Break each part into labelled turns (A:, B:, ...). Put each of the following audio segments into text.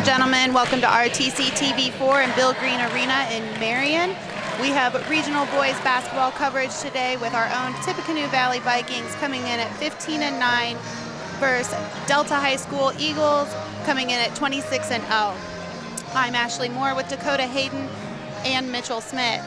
A: and gentlemen, welcome to RTC TV4 and Bill Green Arena in Marion. We have regional boys basketball coverage today with our own Tippecanoe Valley Vikings coming in at 15-9 versus Delta High School Eagles coming in at 26-0. I'm Ashley Moore with Dakota Hayden and Mitchell Smith.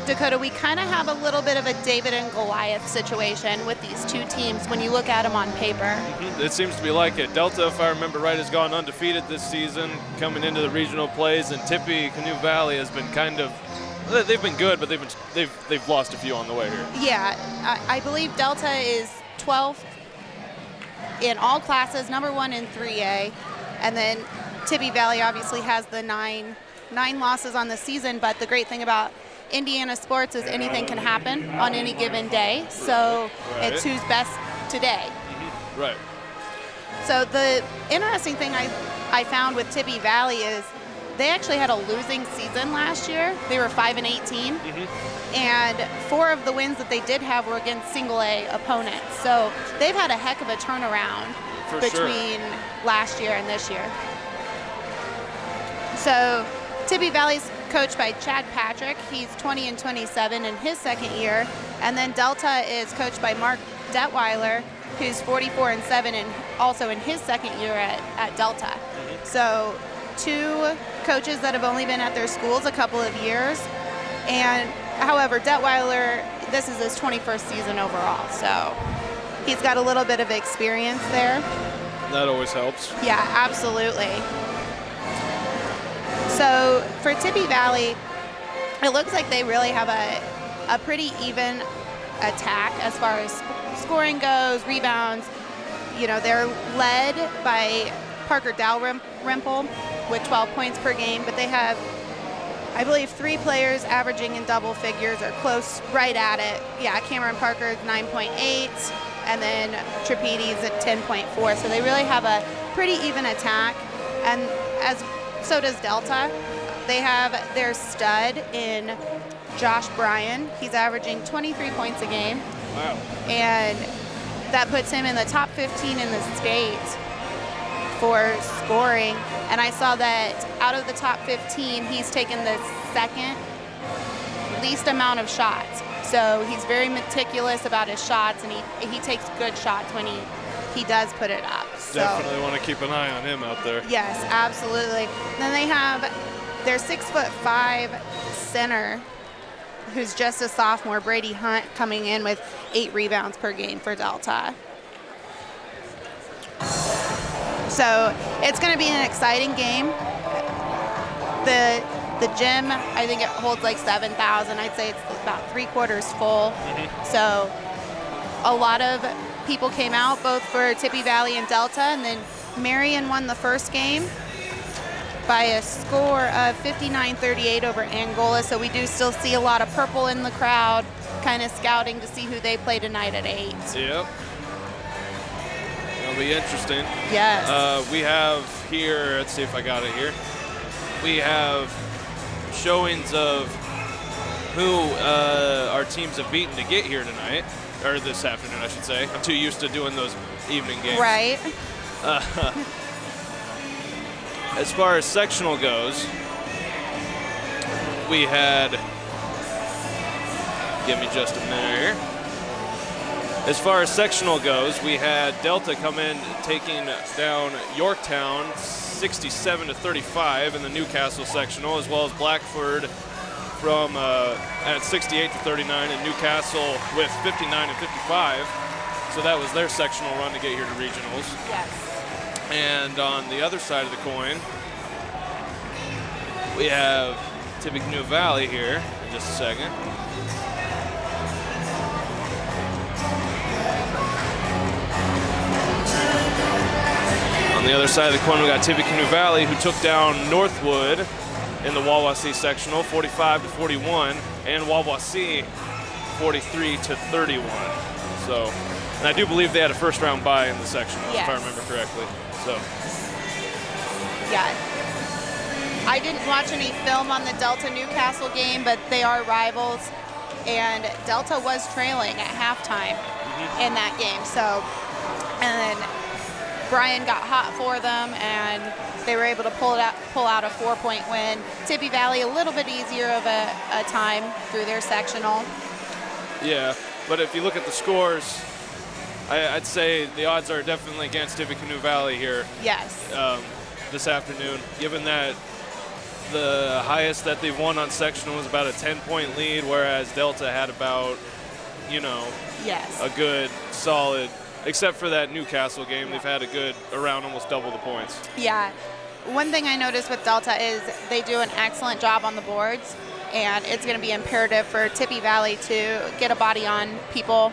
A: Dakota, we kind of have a little bit of a David and Goliath situation with these two teams when you look at them on paper.
B: It seems to be like it. Delta, if I remember right, has gone undefeated this season coming into the regional plays, and Tippecanoe Valley has been kind of, they've been good, but they've lost a few on the way here.
A: Yeah, I believe Delta is 12th in all classes, number 1 in 3A, and then Tippy Valley obviously has the nine losses on the season, but the great thing about Indiana sports is anything can happen on any given day, so it's who's best today.
B: Right.
A: So the interesting thing I found with Tippy Valley is they actually had a losing season last year. They were 5-18, and 4 of the wins that they did have were against single-A opponents. So they've had a heck of a turnaround between last year and this year. So Tippy Valley's coached by Chad Patrick. He's 20-27 in his second year. And then Delta is coached by Mark Detweiler, who's 44-7 and also in his second year at Delta. So 2 coaches that have only been at their schools a couple of years. And however, Detweiler, this is his 21st season overall. So he's got a little bit of experience there.
B: That always helps.
A: Yeah, absolutely. So for Tippy Valley, it looks like they really have a pretty even attack as far as scoring goes, rebounds. You know, they're led by Parker Dalrymple with 12 points per game, but they have, I believe, 3 players averaging in double figures or close right at it. Yeah, Cameron Parker's 9.8, and then Trapedi's at 10.4. So they really have a pretty even attack, and so does Delta. They have their stud in Josh Bryan. He's averaging 23 points a game.
B: Wow. And
A: that puts him in the top 15 in the state for scoring. And I saw that out of the top 15, he's taken the second least amount of shots. So he's very meticulous about his shots, and he takes good shots when he does put it up.
B: Definitely want to keep an eye on him out there.
A: Yes, absolutely. Then they have their 6'5" center, who's just a sophomore, Brady Hunt, coming in with 8 rebounds per game for Delta. So it's going to be an exciting game. The gym, I think it holds like 7,000. I'd say it's about 3/4 full. So a lot of people came out, both for Tippy Valley and Delta, and then Marion won the first game by a score of 59-38 over Angola. So we do still see a lot of purple in the crowd, kind of scouting to see who they play tonight at 8.
B: Yep. It'll be interesting.
A: Yes.
B: We have here, let's see if I got it here. We have showings of who our teams have beaten to get here tonight. Or this afternoon, I should say. I'm too used to doing those evening games.
A: Right.
B: As far as sectional goes, we had, give me just a minute here. As far as sectional goes, we had Delta come in taking down Yorktown 67-35 in the Newcastle sectional, as well as Blackford from at 68-39 and Newcastle with 59-55. So that was their sectional run to get here to regionals.
A: Yes.
B: And on the other side of the coin, we have Tippecanoe Valley here in just a second. On the other side of the coin, we got Tippecanoe Valley, who took down Northwood in the Wawasee sectional, 45-41, and Wawasee 43-31. So, and I do believe they had a first-round bye in the sectional, if I remember correctly. So,
A: yeah. I didn't watch any film on the Delta-Newcastle game, but they are rivals, and Delta was trailing at halftime in that game. So, and then Brian got hot for them, and they were able to pull out a 4-point win. Tippy Valley, a little bit easier of a time through their sectional.
B: Yeah, but if you look at the scores, I'd say the odds are definitely against Tippecanoe Valley here.
A: Yes.
B: This afternoon, given that the highest that they've won on sectional was about a 10-point lead, whereas Delta had about,
A: yes,
B: a good solid, except for that Newcastle game, they've had a good around almost double the points.
A: Yeah. One thing I noticed with Delta is they do an excellent job on the boards, and it's going to be imperative for Tippy Valley to get a body on people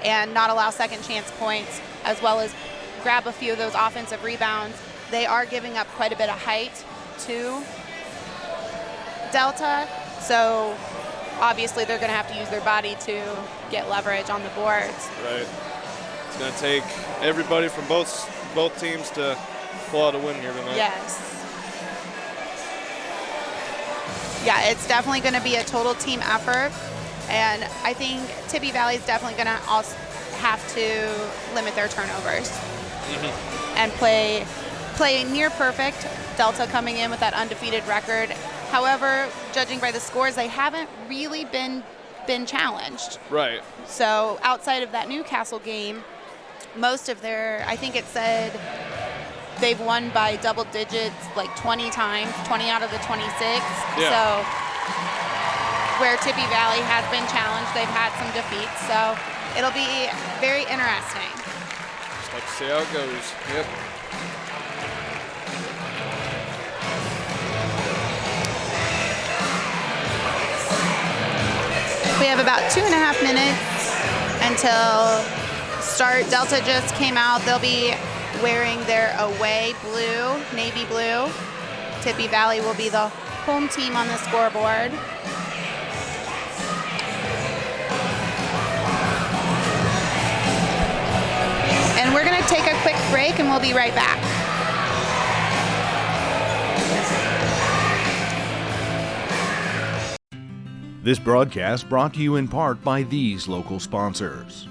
A: and not allow second chance points, as well as grab a few of those offensive rebounds. They are giving up quite a bit of height to Delta, so obviously they're going to have to use their body to get leverage on the boards.
B: Right. It's going to take everybody from both teams to pull out a win here tonight.
A: Yes. Yeah, it's definitely going to be a total team effort, and I think Tippy Valley is definitely going to also have to limit their turnovers and play near perfect. Delta coming in with that undefeated record. However, judging by the scores, they haven't really been challenged.
B: Right.
A: So outside of that Newcastle game, most of their, I think it said they've won by double digits like 20 times, 20 out of the 26.
B: Yeah.
A: So where Tippy Valley has been challenged, they've had some defeats. So it'll be very interesting.
B: Just like to see how it goes. Yep.
A: We have about 2.5 minutes until start. Delta just came out. They'll be wearing their away blue, navy blue. Tippy Valley will be the home team on the scoreboard. And we're going to take a quick break and we'll be right back.
C: This broadcast brought to you in part by these local sponsors.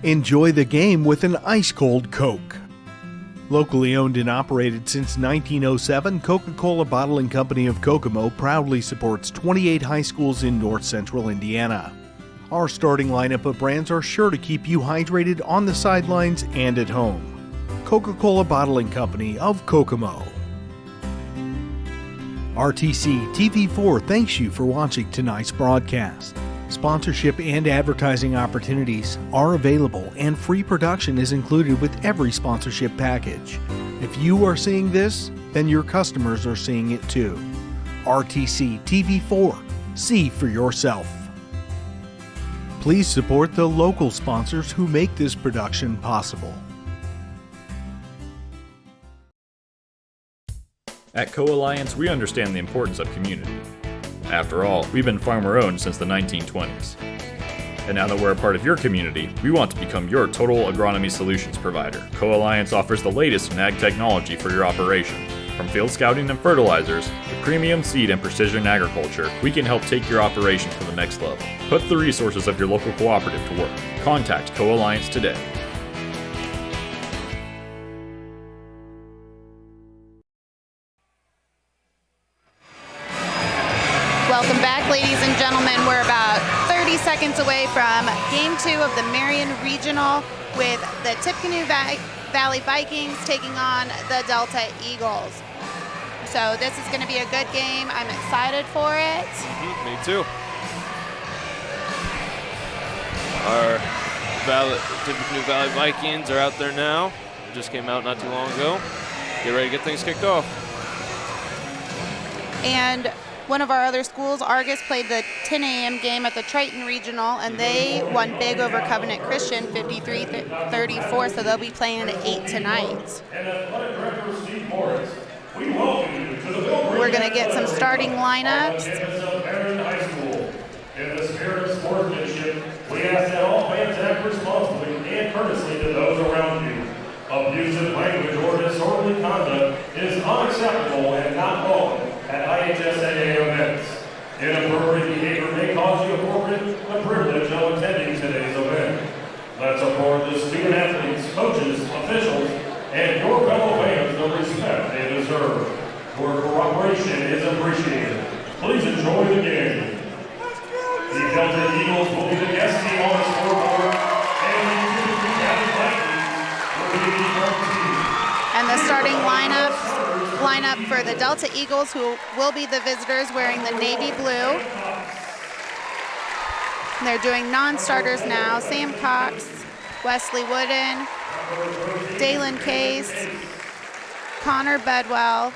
C: Enjoy the game with an ice-cold Coke. Locally owned and operated since 1907, Coca-Cola Bottling Company of Kokomo proudly supports 28 high schools in north central Indiana. Our starting lineup of brands are sure to keep you hydrated on the sidelines and at home. Coca-Cola Bottling Company of Kokomo. RTC TV4 thanks you for watching tonight's broadcast. Sponsorship and advertising opportunities are available, and free production is included with every sponsorship package. If you are seeing this, then your customers are seeing it too. RTC TV4. See for yourself. Please support the local sponsors who make this production possible.
D: At Co-Alliance, we understand the importance of community. After all, we've been farmer-owned since the 1920s. And now that we're a part of your community, we want to become your total agronomy solutions provider. Co-Alliance offers the latest in ag technology for your operation. From field scouting and fertilizers to premium seed and precision agriculture, we can help take your operation to the next level. Put the resources of your local cooperative to work. Contact Co-Alliance today.
A: Welcome back, ladies and gentlemen. We're about 30 seconds away from Game 2 of the Marion Regional with the Tippecanoe Valley Vikings taking on the Delta Eagles. So this is going to be a good game. I'm excited for it.
B: Me too. Our Tippecanoe Valley Vikings are out there now. Just came out not too long ago. Get ready to get things kicked off.
A: And one of our other schools, Argus, played the 10 a.m. game at the Triton Regional, and they won big over Covenant Christian, 53-34, so they'll be playing at 8 tonight. We're going to get some starting lineups.
E: In the spirit of sportsmanship, we ask that all fans act responsibly and courteously to those around you. Abusive language or disorderly conduct is unacceptable and not welcome at IHSAA events. Inappropriate behavior may cause you to forfeit the privilege of attending today's event. Let's support the student athletes, coaches, coaches, officials, and your fellow fans the respect they deserve. Your cooperation is appreciated. Please enjoy the game. The Delta Eagles will be the guest team on the scoreboard, and the Tippecanoe County Vikings will be the home team.
A: And the starting lineup for the Delta Eagles, who will be the visitors, wearing the navy blue. They're doing non-starters now. Sam Cox, Wesley Wooden, Dalen Case, Connor Bedwell,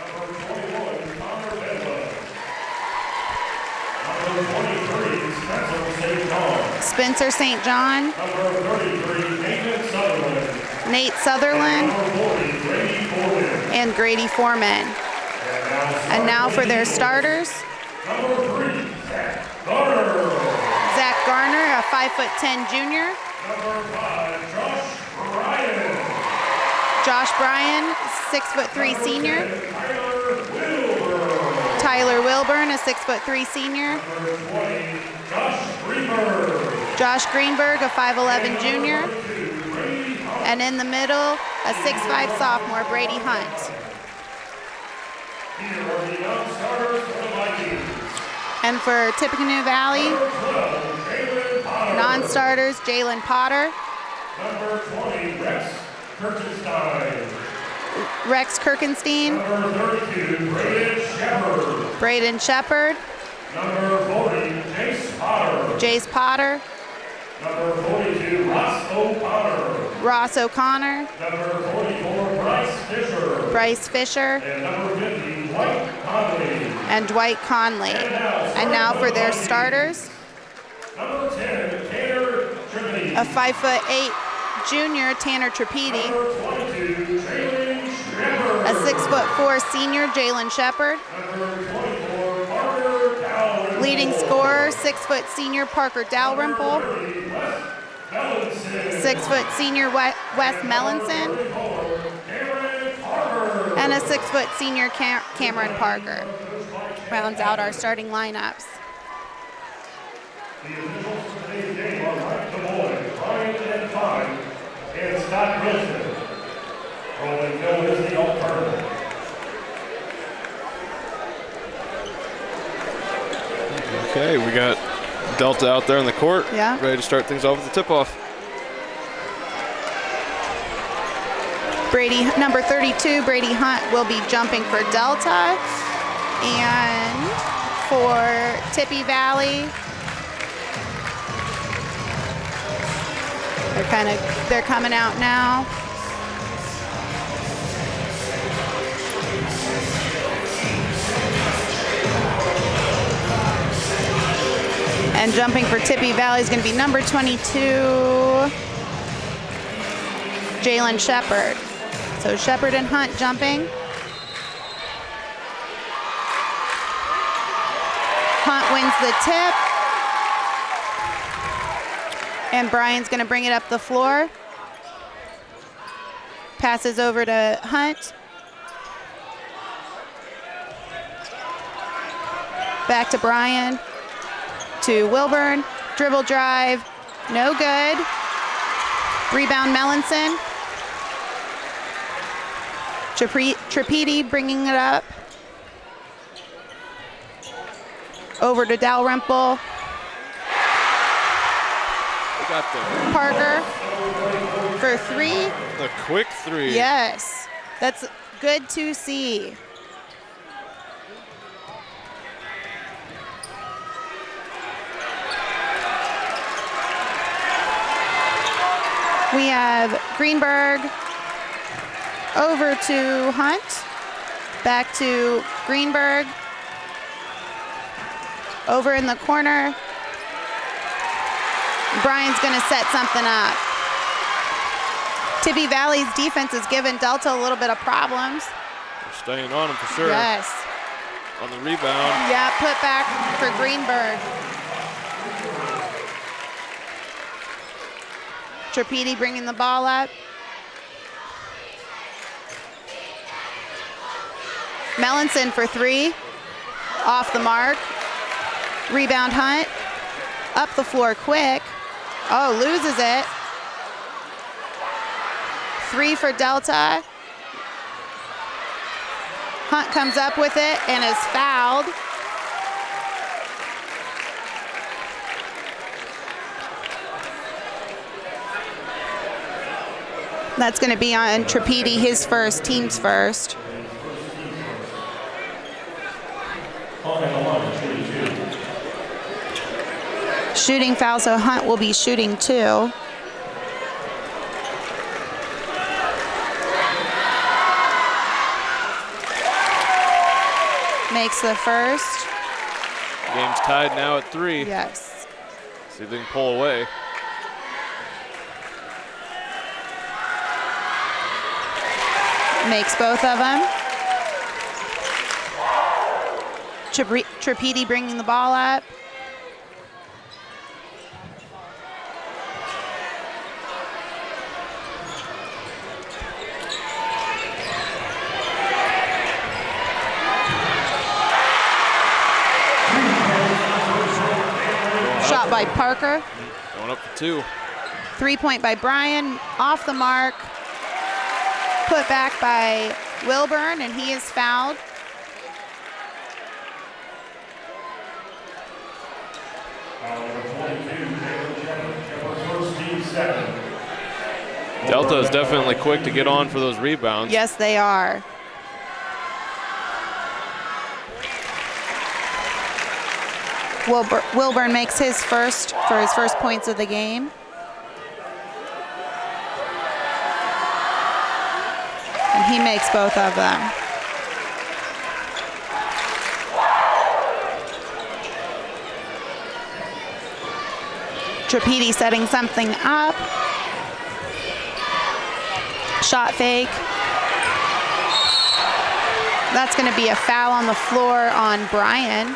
A: Spencer St. John, Nate Sutherland, and Grady Foreman. And now for their starters. Zach Garner, a 5'10" junior. Josh Bryan, 6'3" senior. Tyler Wilburn, a 6'3" senior. Josh Greenberg, a 5'11" junior. And in the middle, a 6'5" sophomore, Brady Hunt. And for Tippecanoe Valley, non-starters, Jalen Potter.
E: Number 20, Rex Kirkenstein.
A: Rex Kirkenstein.
E: Number 32,
A: Braden Shepard.
E: Number 40,
A: Jace Potter.
E: Number 42,
A: Ross O'Connor.
E: Number 44,
A: Bryce Fisher.
E: And number 50,
A: Dwight Conley. And now for their starters.
E: Number 10, Tanner Tripedi.
A: A 5'8" junior, Tanner Tripedi.
E: Number 22, Jalen Shepard.
A: A 6'4" senior, Jalen Shepard.
E: Number 24, Parker Dowling.
A: Leading scorer, 6' senior, Parker Dalrymple. 6' senior, Wes Mellinson. And a 6' senior, Cameron Parker. Rounds out our starting lineups.
E: The officials for today's game are Mike DeBoy, Ryan and Fine, and Scott Wilson. Rolling Phil is the alternative.
B: Okay, we got Delta out there on the court.
A: Yeah.
B: Ready to start things off with the tip-off.
A: Number 32, Brady Hunt, will be jumping for Delta. And for Tippy Valley, they're coming out now. And jumping for Tippy Valley is going to be number 22, Jalen Shepard. So Shepard and Hunt jumping. Hunt wins the tip. And Brian's going to bring it up the floor. Passes over to Hunt. Back to Brian. To Wilburn. Dribble drive. No good. Rebound Mellinson. Tripedi bringing it up. Over to Dalrymple.
B: Got the
A: Parker for three.
B: The quick three.
A: Yes, that's good to see. We have Greenberg over to Hunt. Back to Greenberg. Over in the corner. Brian's going to set something up. Tippy Valley's defense has given Delta a little bit of problems.
B: They're staying on him for sure.
A: Yes.
B: On the rebound.
A: Yeah, put back for Greenberg. Tripedi bringing the ball up. Mellinson for three. Off the mark. Rebound Hunt. Up the floor quick. Oh, loses it. 3 for Delta. Hunt comes up with it and is fouled. That's going to be on Tripedi, his first, team's first. Shooting foul, so Hunt will be shooting 2. Makes the first.
B: Game's tied now at 3.
A: Yes.
B: See if they can pull away.
A: Makes both of them. Tripedi bringing the ball up. Shot by Parker.
B: Going up for 2.
A: 3-point by Brian, off the mark. Put back by Wilburn, and he is fouled.
B: Delta is definitely quick to get on for those rebounds.
A: Yes, they are. Wilburn makes his first for his first points of the game. And he makes both of them. Tripedi setting something up. Shot fake. That's going to be a foul on the floor on Brian.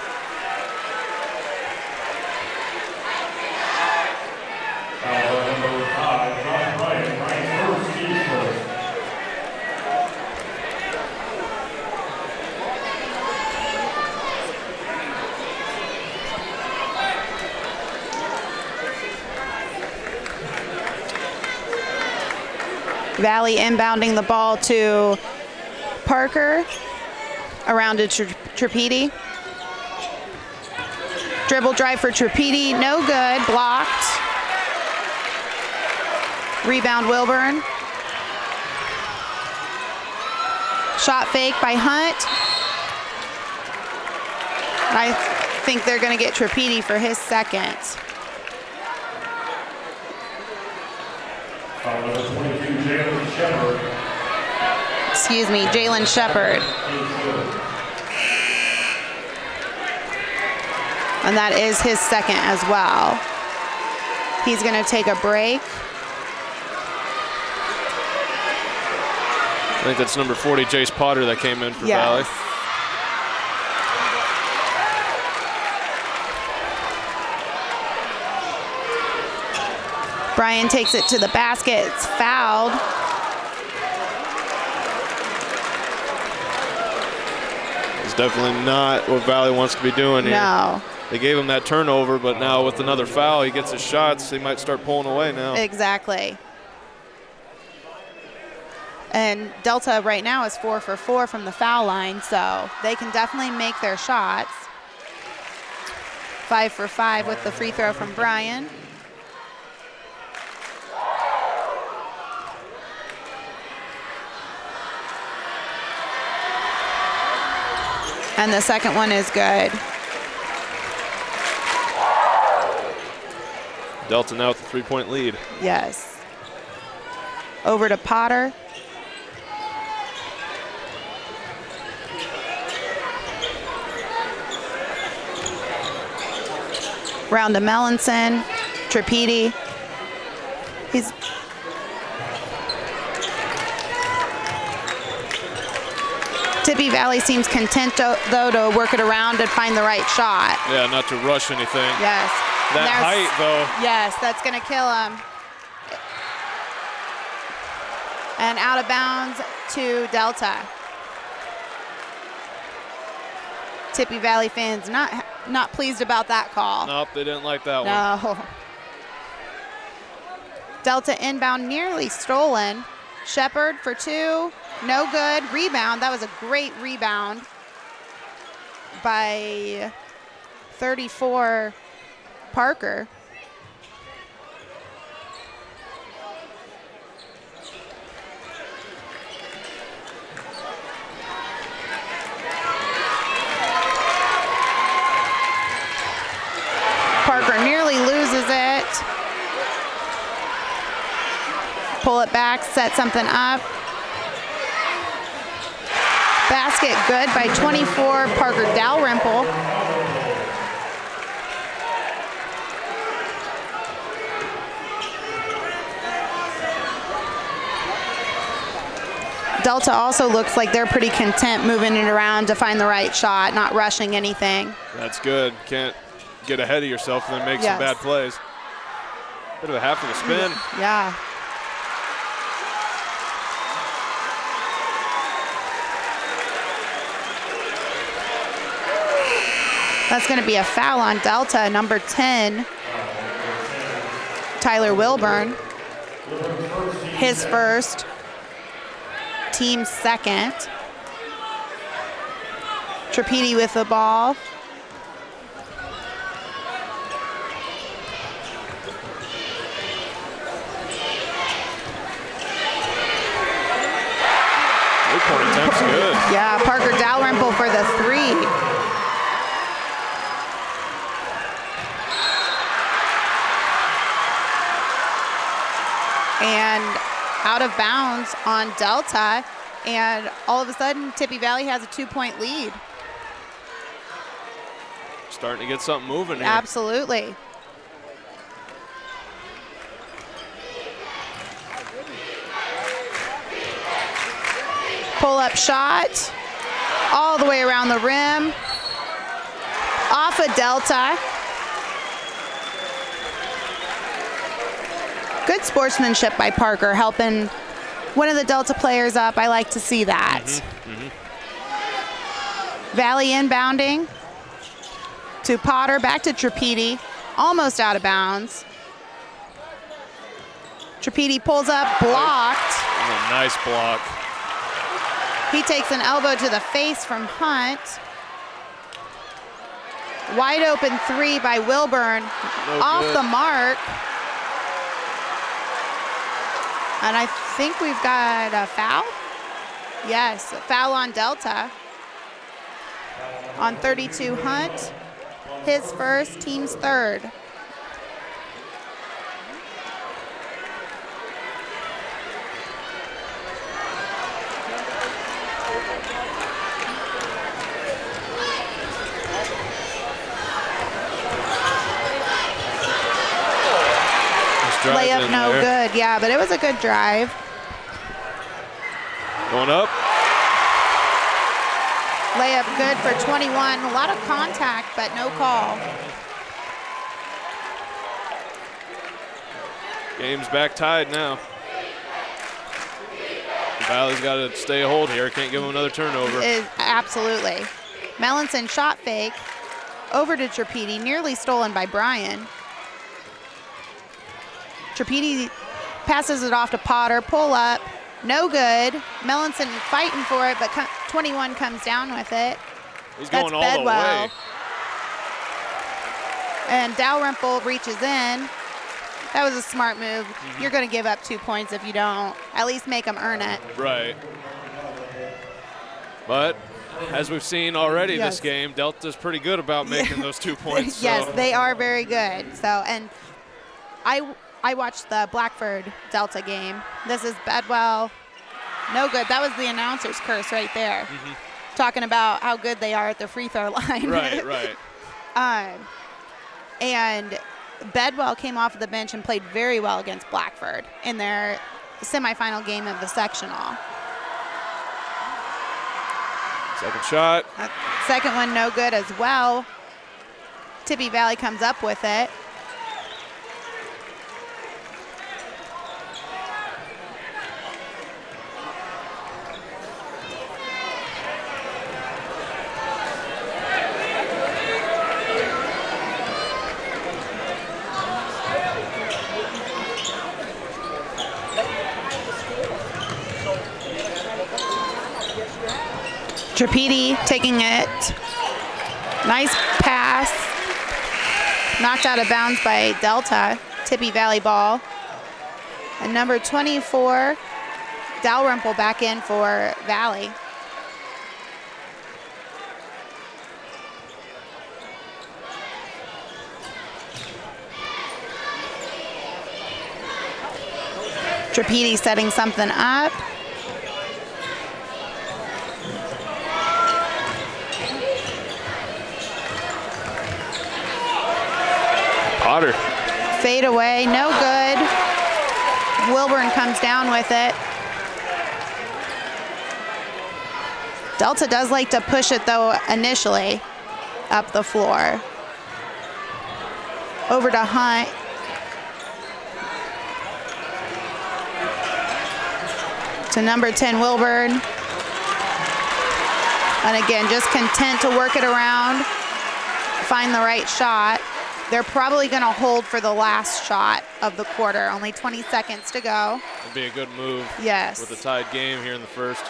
A: Valley inbounding the ball to Parker, around to Tripedi. Dribble drive for Tripedi, no good, blocked. Rebound Wilburn. Shot fake by Hunt. I think they're going to get Tripedi for his second. Excuse me, Jalen Shepard. And that is his second as well. He's going to take a break.
B: I think that's number 40, Jace Potter, that came in for Valley.
A: Brian takes it to the basket. It's fouled.
B: It's definitely not what Valley wants to be doing here.
A: No.
B: They gave him that turnover, but now with another foul, he gets his shots. He might start pulling away now.
A: Exactly. And Delta right now is 4 for 4 from the foul line, so they can definitely make their shots. 5 for 5 with the free throw from Brian. And the second one is good.
B: Delta now with a 3-point lead.
A: Yes. Over to Potter. Round to Melanson. Tripedi. He's Tippy Valley seems content, though, to work it around and find the right shot.
B: Yeah, not to rush anything.
A: Yes.
B: That height, though.
A: Yes, that's going to kill him. And out of bounds to Delta. Tippy Valley fans not pleased about that call.
B: Nope, they didn't like that one.
A: No. Delta inbound nearly stolen. Shepard for 2. No good. Rebound. That was a great rebound by 34 Parker. Parker nearly loses it. Pull it back, set something up. Basket good by 24, Parker Dalrymple. Delta also looks like they're pretty content moving it around to find the right shot, not rushing anything.
B: That's good. Can't get ahead of yourself and then make some bad plays. Bit of a half of the spin.
A: Yeah. That's going to be a foul on Delta, number 10, Tyler Wilburn. His first, team second. Trapiti with the ball.
B: Three-point attempt's good.
A: Yeah, Parker Dalrymple for the 3. And out of bounds on Delta, and all of a sudden Tippy Valley has a 2-point lead.
B: Starting to get something moving here.
A: Absolutely. Pull-up shot all the way around the rim. Off of Delta. Good sportsmanship by Parker, helping one of the Delta players up. I like to see that. Valley inbounding to Potter, back to Trapiti, almost out of bounds. Trapiti pulls up, blocked.
B: Oh, nice block.
A: He takes an elbow to the face from Hunt. Wide open 3 by Wilburn, off the mark. And I think we've got a foul. Yes, a foul on Delta. On 32 Hunt, his first, team's third. Layup no good, yeah, but it was a good drive.
B: Going up.
A: Layup good for 21. A lot of contact, but no call.
B: Game's back tied now. The Valley's got to stay a hold here. Can't give them another turnover.
A: Absolutely. Melanson shot fake over to Trapiti, nearly stolen by Brian. Trapiti passes it off to Potter, pull up, no good. Melanson fighting for it, but 21 comes down with it.
B: He's going all the way.
A: And Dalrymple reaches in. That was a smart move. You're going to give up 2 points if you don't. At least make them earn it.
B: Right. But as we've seen already this game, Delta's pretty good about making those 2 points.
A: Yes,
B: so.
A: they are very good. So, and I watched the Blackford Delta game. This is Bedwell. No good. That was the announcer's curse right there. Talking about how good they are at the free throw line.
B: Right, right.
A: And Bedwell came off the bench and played very well against Blackford in their semifinal game of the sectional.
B: Second shot.
A: Second one no good as well. Tippy Valley comes up with it. Trapedi taking it. Nice pass. Knocked out of bounds by Delta. Tippy Valley ball. And number 24, Dalrymple back in for Valley. Trapedi setting something up.
B: Potter.
A: Fade away, no good. Wilburn comes down with it. Delta does like to push it though initially up the floor. Over to Hunt. To number 10, Wilburn. And again, just content to work it around, find the right shot. They're probably going to hold for the last shot of the quarter. Only 20 seconds to go.
B: It'd be a good move.
A: Yes.
B: With a tied game here in the first.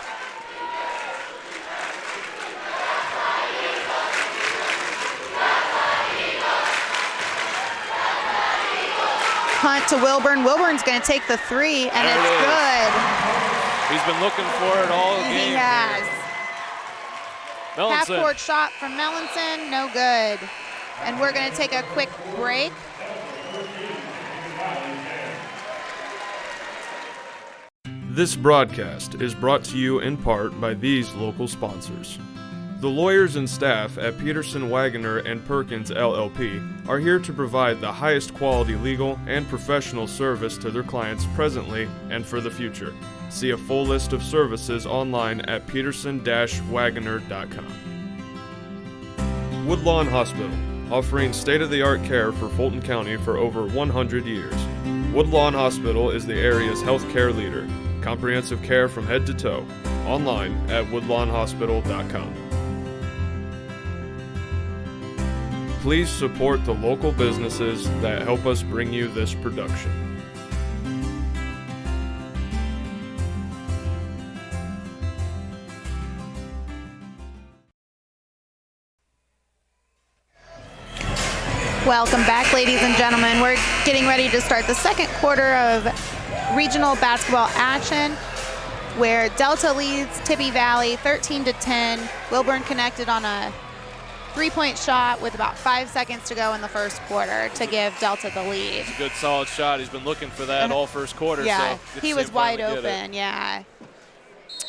A: Hunt to Wilburn. Wilburn's going to take the three, and
B: There
A: it's
B: it is.
A: good.
B: He's been looking for it all game.
A: He has.
B: Melanson.
A: Half-court shot from Melanson, no good. And we're going to take a quick break.
B: This broadcast is brought to you in part by these local sponsors. The lawyers and staff at Peterson, Wagoner & Perkins LLP are here to provide the highest quality legal and professional service to their clients presently and for the future. See a full list of services online at peterson-wagoner.com. Woodlawn Hospital, offering state-of-the-art care for Fulton County for over 100 years. Woodlawn Hospital is the area's healthcare leader. Comprehensive care from head to toe. Online at woodlawnhospital.com. Please support the local businesses that help us bring you this production.
A: Welcome back, ladies and gentlemen. We're getting ready to start the second quarter of regional basketball action, where Delta leads Tippy Valley 13-10. Wilburn connected on a three-point shot with about 5 seconds to go in the first quarter to give Delta the lead.
B: It's a good, solid shot. He's been looking for that all first quarter.
A: Yeah,
B: so good
A: he
B: to
A: was
B: see him
A: wide
B: finally get
A: open, yeah.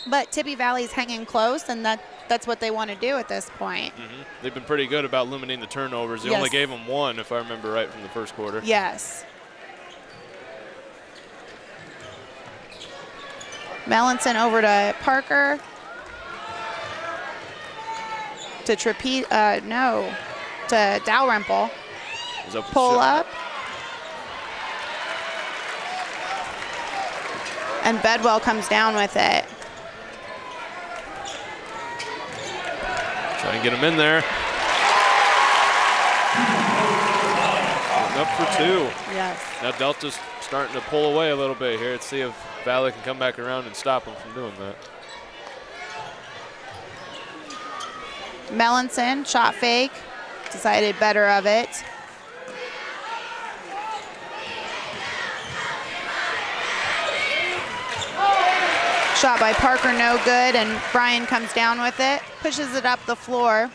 A: But Tippy Valley's hanging close, and that's what they want to do at this point.
B: Mm-hmm. They've been pretty good about limiting the turnovers. They only gave them one, if I remember right, from the first quarter.
A: Yes. Melanson over to Parker. To to Dalrymple. Pull up. And Bedwell comes down with it.
B: Try and get him in there. Up for two.
A: Yes.
B: Now Delta's starting to pull away a little bit here. Let's see if Valley can come back around and stop him from doing that.
A: Melanson, shot fake, decided better of it. Shot by Parker, no good, and Brian comes down with it, pushes it up the floor.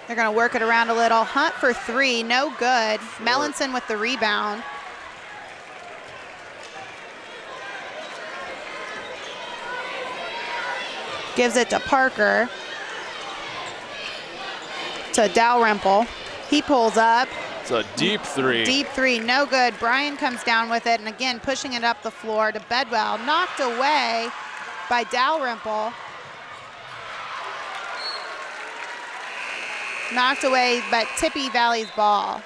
A: They're going to work it around a little. Hunt for three, no good.
B: Sure.
A: Melanson with the rebound. Gives it to Parker. To Dalrymple. He pulls up.
B: It's a deep three.
A: Deep three, no good. Brian comes down with it, and again, pushing it up the floor to Bedwell. Knocked away by Dalrymple. Knocked away, but Tippy Valley's ball.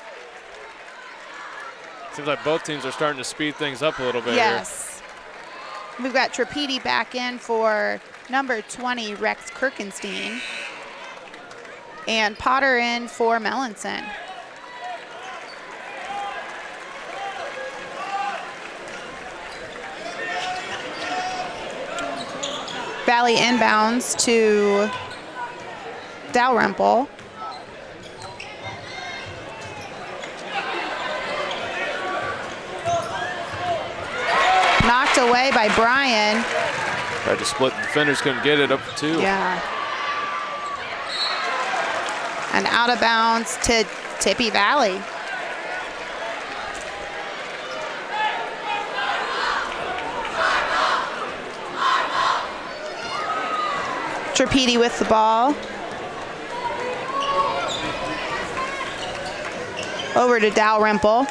B: Seems like both teams are starting to speed things up a little bit
A: Yes. We've got Trapedi back in for number 20, Rex Kirkenstein. And Potter in for Melanson. Valley inbounds to Dalrymple. Knocked away by Brian.
B: Tried to split the defenders, couldn't get it, up for 2.
A: Yeah. And out of bounds to Tippy Valley. Trapedi with the ball. Over to Dalrymple.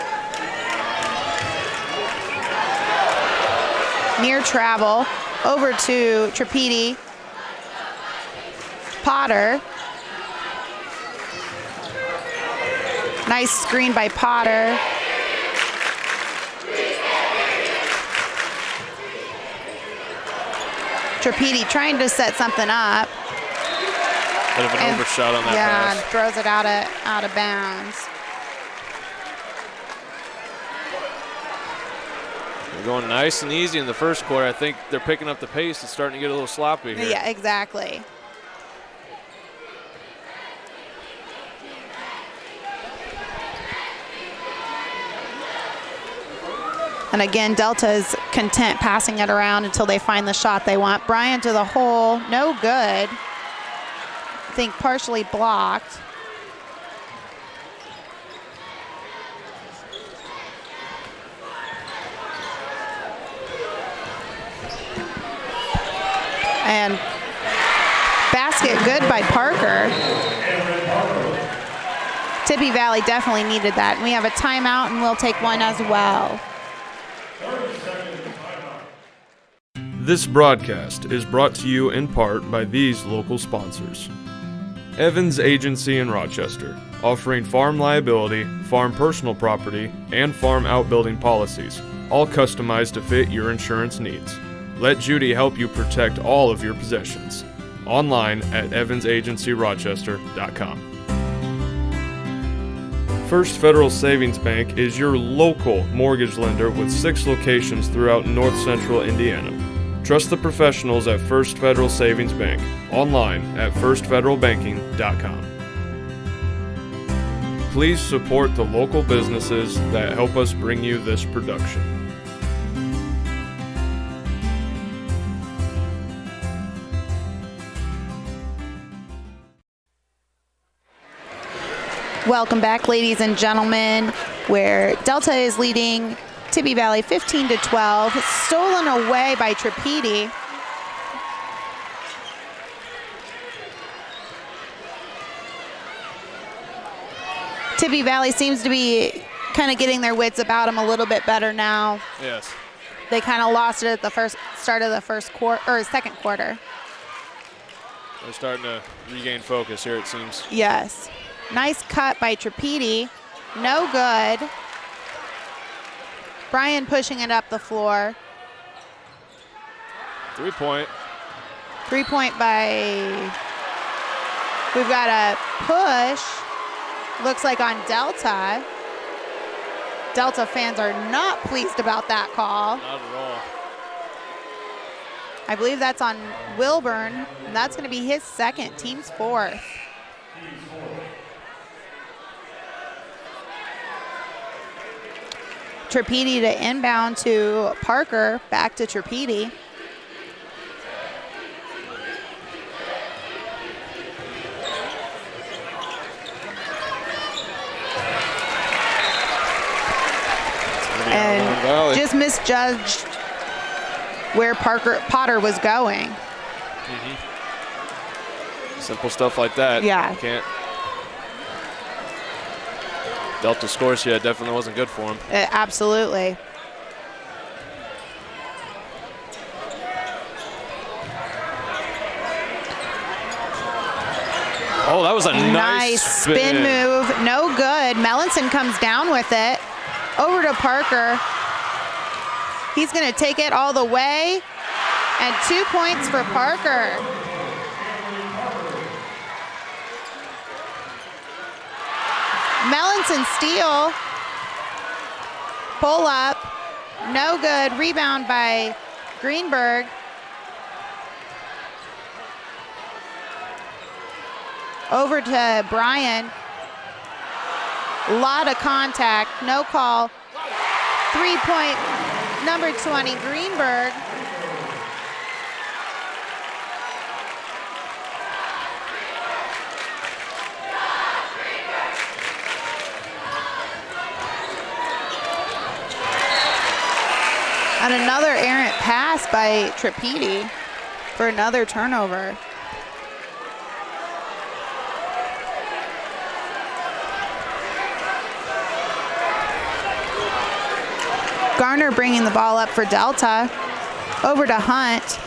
A: Near travel. Over to Trapedi. Potter. Nice screen by Potter. Trapedi trying to set something up.
B: Bit of an overshot on that
A: yeah,
B: pass.
A: throws it out of bounds.
B: They're going nice and easy in the first quarter. I think they're picking up the pace. It's starting to get a little sloppy here.
A: Yeah, exactly. And again, Delta is content passing it around until they find the shot they want. Brian to the hole, no good. I think partially blocked. And basket good by Parker. Tippy Valley definitely needed that. And we have a timeout, and we'll take one as well.
B: This broadcast is brought to you in part by these local sponsors. Evans Agency in Rochester, offering farm liability, farm personal property, and farm outbuilding policies, all customized to fit your insurance needs. Let Judy help you protect all of your possessions. Online at evansagencyrochester.com. First Federal Savings Bank is your local mortgage lender with 6 locations throughout North Central Indiana. Trust the professionals at First Federal Savings Bank. Online at firstfederalbanking.com. Please support the local businesses that help us bring you this production.
A: Welcome back, ladies and gentlemen, where Delta is leading Tippy Valley 15-12. Stolen away by Trapedi. Tippy Valley seems to be kind of getting their wits about them a little bit better now.
B: Yes.
A: They kind of lost it at the start of the first quarter or second quarter.
B: They're starting to regain focus here, it seems.
A: Yes. Nice cut by Trapedi. No good. Brian pushing it up the floor.
B: 3-point.
A: 3-point by, we've got a push. Looks like on Delta. Delta fans are not pleased about that call.
B: Not at all.
A: I believe that's on Wilburn, and that's going to be his second, team's fourth. Trapedi to inbound to Parker, back to Trapedi. And just misjudged where Potter was going.
B: Simple stuff like that.
A: Yeah.
B: You can't. Delta scores here, definitely wasn't good for him.
A: Absolutely.
B: Oh, that was a nice
A: spin move. No good. Melanson comes down with it. Over to Parker. He's going to take it all the way. And 2 points for Parker. Melanson steal. Pull up. No good. Rebound by Greenberg. Over to Brian. A lot of contact, no call. 3-point, number 20, Greenberg. And another errant pass by Tripedi for another turnover. Garner bringing the ball up for Delta. Over to Hunt.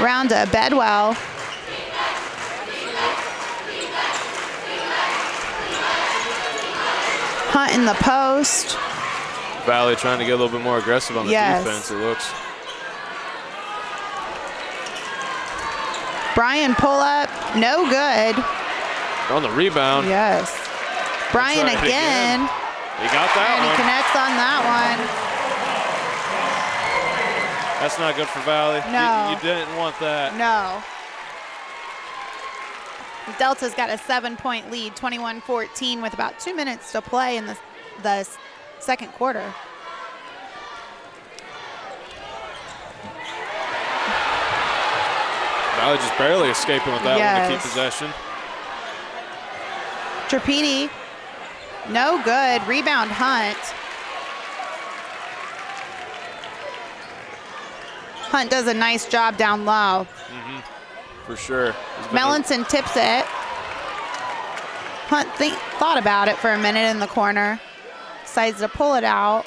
A: Round to Bedwell. Hunt in the post.
B: Valley trying to get a little bit more aggressive on the defense, it looks.
A: Brian pull up, no good.
B: On the rebound.
A: Yes. Brian again.
B: He got that
A: and
B: one.
A: He connects on that one.
B: That's not good for Valley.
A: No.
B: You didn't want that.
A: No. Delta's got a 7-point lead, 21-14 with about 2 minutes to play in the second quarter.
B: Valley just barely escaping with that one to keep possession.
A: Tripedi, no good. Rebound Hunt. Hunt does a nice job down low.
B: For sure.
A: Melanson tips it. Hunt thought about it for a minute in the corner. Decides to pull it out.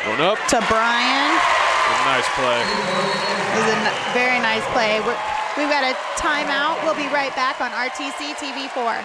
B: Going up.
A: To Brian.
B: Nice play.
A: It was a very nice play. We've got a timeout. We'll be right back on RTC TV4.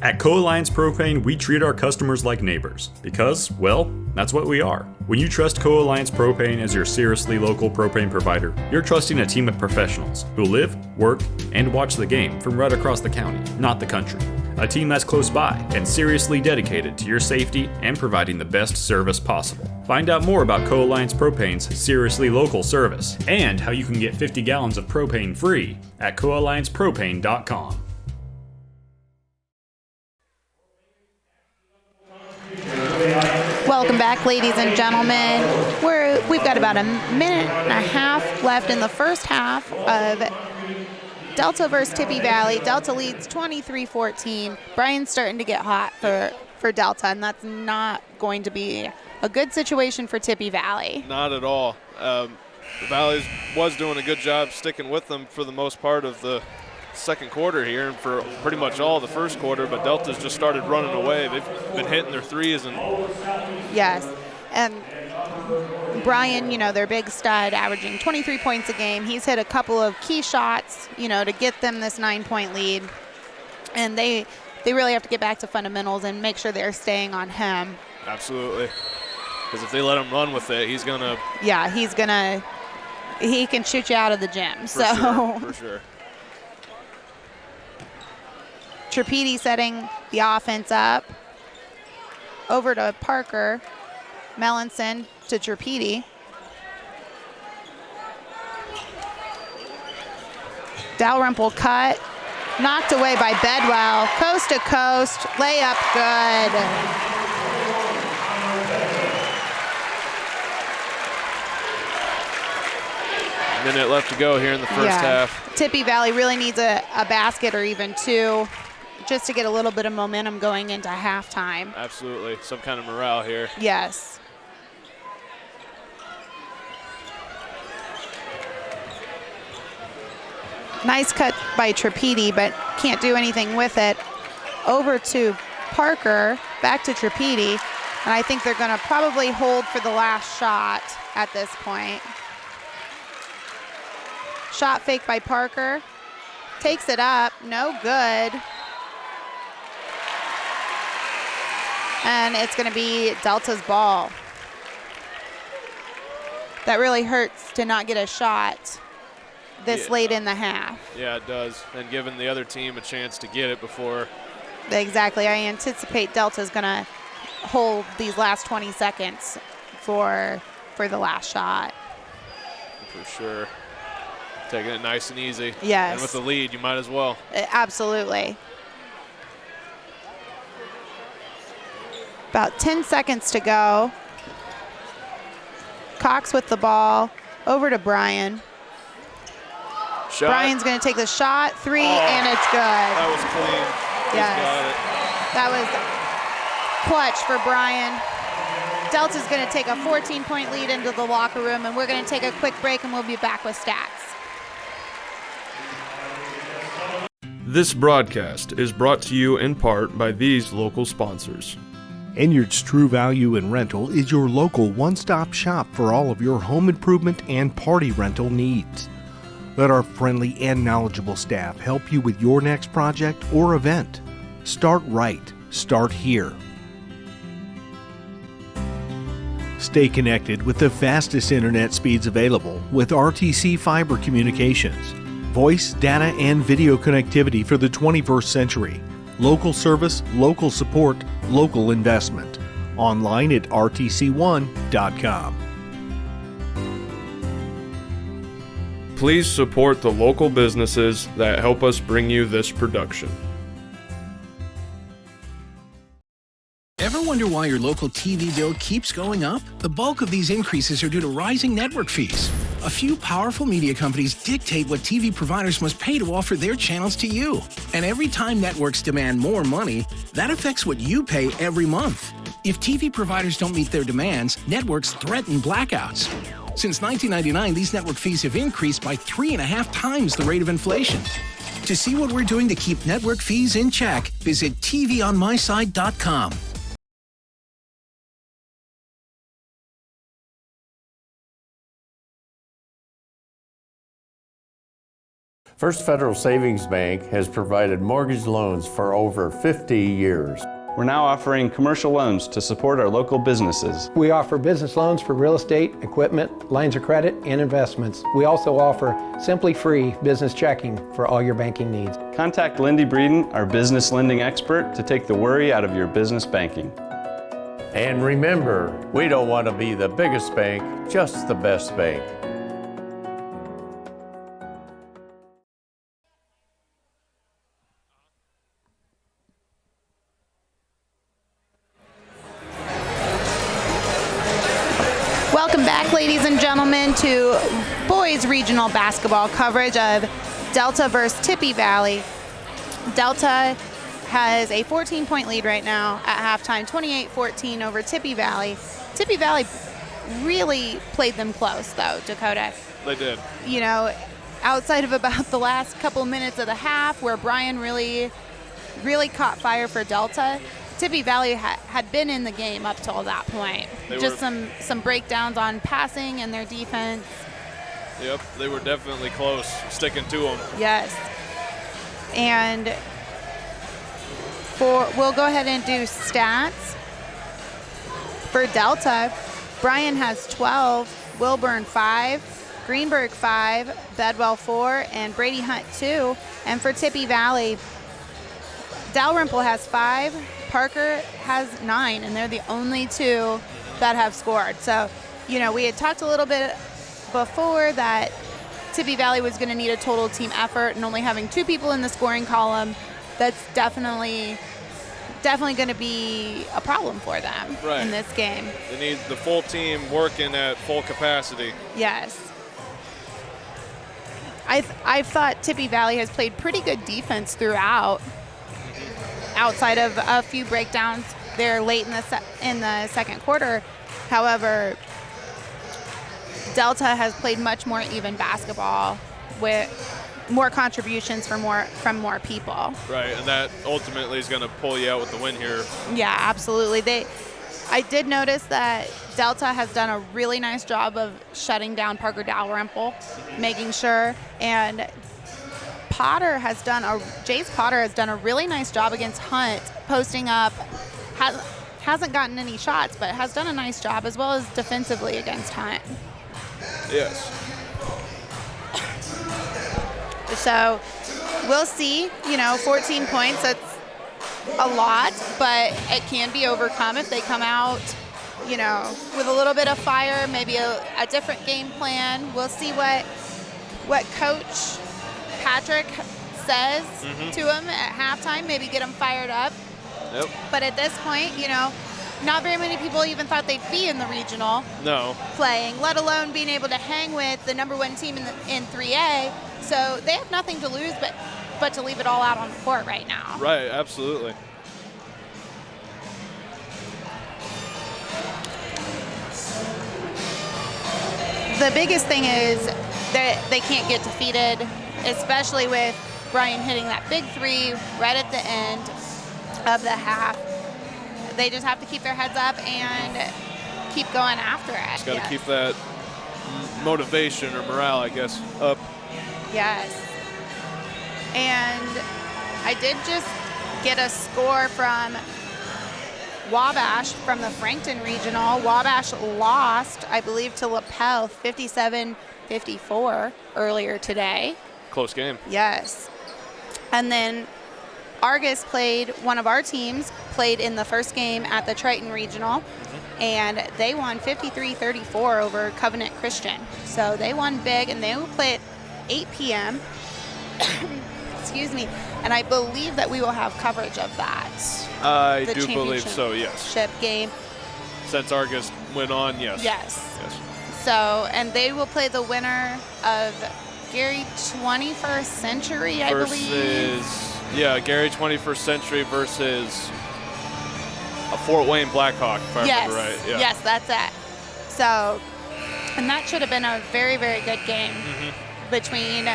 D: At Co-Alliance Propane, we treat our customers like neighbors because, well, that's what we are. When you trust Co-Alliance Propane as your seriously local propane provider, you're trusting a team of professionals who live, work, and watch the game from right across the county, not the country. A team that's close by and seriously dedicated to your safety and providing the best service possible. Find out more about Co-Alliance Propane's seriously local service and how you can get 50 gallons of propane free at coalliancepropane.com.
A: Welcome back, ladies and gentlemen. We've got about a minute and a half left in the first half of Delta versus Tippy Valley. Delta leads 23-14. Brian's starting to get hot for Delta, and that's not going to be a good situation for Tippy Valley.
B: Not at all. The Valley was doing a good job sticking with them for the most part of the second quarter here and for pretty much all the first quarter, but Delta's just started running away. They've been hitting their threes.
A: Yes, and Brian, their big stud, averaging 23 points a game. He's hit a couple of key shots, to get them this 9-point lead. And they really have to get back to fundamentals and make sure they're staying on him.
B: Absolutely. Because if they let him run with it, he's going to.
A: Yeah, he can shoot you out of the gym.
B: For sure.
A: Tripedi setting the offense up. Over to Parker. Melanson to Tripedi. Dalrymple cut. Knocked away by Bedwell. Coast to coast. Layup good.
B: Minute left to go here in the first half.
A: Tippy Valley really needs a basket or even two just to get a little bit of momentum going into halftime.
B: Absolutely. Some kind of morale here.
A: Yes. Nice cut by Tripedi, but can't do anything with it. Over to Parker, back to Tripedi, and I think they're going to probably hold for the last shot at this point. Shot fake by Parker. Takes it up, no good. And it's going to be Delta's ball. That really hurts to not get a shot this late in the half.
B: Yeah, it does. And giving the other team a chance to get it before.
A: Exactly. I anticipate Delta's going to hold these last 20 seconds for the last shot.
B: For sure. Taking it nice and easy.
A: Yes.
B: And with the lead, you might as well.
A: Absolutely. About 10 seconds to go. Cox with the ball. Over to Brian.
B: Shot.
A: Brian's going to take the shot. 3, and it's good.
B: That was clean.
A: Yes.
B: He's got it.
A: That was clutch for Brian. Delta's going to take a 14-point lead into the locker room, and we're going to take a quick break, and we'll be back with stats.
B: This broadcast is brought to you in part by these local sponsors.
C: Enyard's True Value and Rental is your local one-stop shop for all of your home improvement and party rental needs. Let our friendly and knowledgeable staff help you with your next project or event. Start right. Start here. Stay connected with the fastest internet speeds available with RTC Fiber Communications. Voice, data, and video connectivity for the 21st century. Local service, local support, local investment. Online at rtc1.com.
B: Please support the local businesses that help us bring you this production.
F: Ever wonder why your local TV bill keeps going up? The bulk of these increases are due to rising network fees. A few powerful media companies dictate what TV providers must pay to offer their channels to you. And every time networks demand more money, that affects what you pay every month. If TV providers don't meet their demands, networks threaten blackouts. Since 1999, these network fees have increased by 3.5 times the rate of inflation. To see what we're doing to keep network fees in check, visit tvonmyside.com.
G: First Federal Savings Bank has provided mortgage loans for over 50 years.
H: We're now offering commercial loans to support our local businesses.
I: We offer business loans for real estate, equipment, lines of credit, and investments. We also offer Simply Free business checking for all your banking needs.
H: Contact Lindy Breeden, our business lending expert, to take the worry out of your business banking.
G: And remember, we don't want to be the biggest bank, just the best bank.
A: Welcome back, ladies and gentlemen, to boys regional basketball coverage of Delta versus Tippy Valley. Delta has a 14-point lead right now at halftime, 28-14 over Tippy Valley. Tippy Valley really played them close, though, Dakota.
B: They did.
A: You know, outside of about the last couple minutes of the half where Brian really caught fire for Delta, Tippy Valley had been in the game up till that point. Just some breakdowns on passing and their defense.
B: Yep, they were definitely close, sticking to them.
A: Yes. And we'll go ahead and do stats. For Delta, Brian has 12, Wilburn 5, Greenberg 5, Bedwell 4, and Brady Hunt 2. And for Tippy Valley, Dalrymple has 5, Parker has 9, and they're the only 2 that have scored. So, you know, we had talked a little bit before that Tippy Valley was going to need a total team effort, and only having 2 people in the scoring column, that's definitely going to be a problem for them in this game.
B: They need the full team working at full capacity.
A: Yes. I've thought Tippy Valley has played pretty good defense throughout, outside of a few breakdowns there late in the second quarter. However, Delta has played much more even basketball with more contributions from more people.
B: Right, and that ultimately is going to pull you out with the win here.
A: Yeah, absolutely. I did notice that Delta has done a really nice job of shutting down Parker Dalrymple, making sure, and Jace Potter has done a really nice job against Hunt, posting up, hasn't gotten any shots, but has done a nice job as well as defensively against Hunt.
B: Yes.
A: So we'll see, 14 points, that's a lot, but it can be overcome if they come out with a little bit of fire, maybe a different game plan. We'll see what Coach Patrick says to him at halftime, maybe get him fired up.
B: Yep.
A: But at this point, not very many people even thought they'd be in the regional playing, let alone being able to hang with the number one team in 3A. So they have nothing to lose but to leave it all out on the court right now.
B: Right, absolutely.
A: The biggest thing is that they can't get defeated, especially with Brian hitting that big three right at the end of the half. They just have to keep their heads up and keep going after it.
B: Just got to keep that motivation or morale, I guess, up.
A: Yes. And I did just get a score from Wabash from the Frankton Regional. Wabash lost, I believe, to LaPel 57-54 earlier today.
B: Close game.
A: Yes. And then Argus played, one of our teams, played in the first game at the Triton Regional, and they won 53-34 over Covenant Christian. So they won big, and they will play at 8 p.m. Excuse me. And I believe that we will have coverage of that.
B: I do believe so, yes.
A: Championship game.
B: Since Argus went on, yes.
A: Yes. So, and they will play the winner of Gary 21st Century, I believe.
B: Yeah, Gary 21st Century versus a Fort Wayne Blackhawk, if I remember right. Yeah.
A: Yes, that's it. So, and that should have been a very, very good game between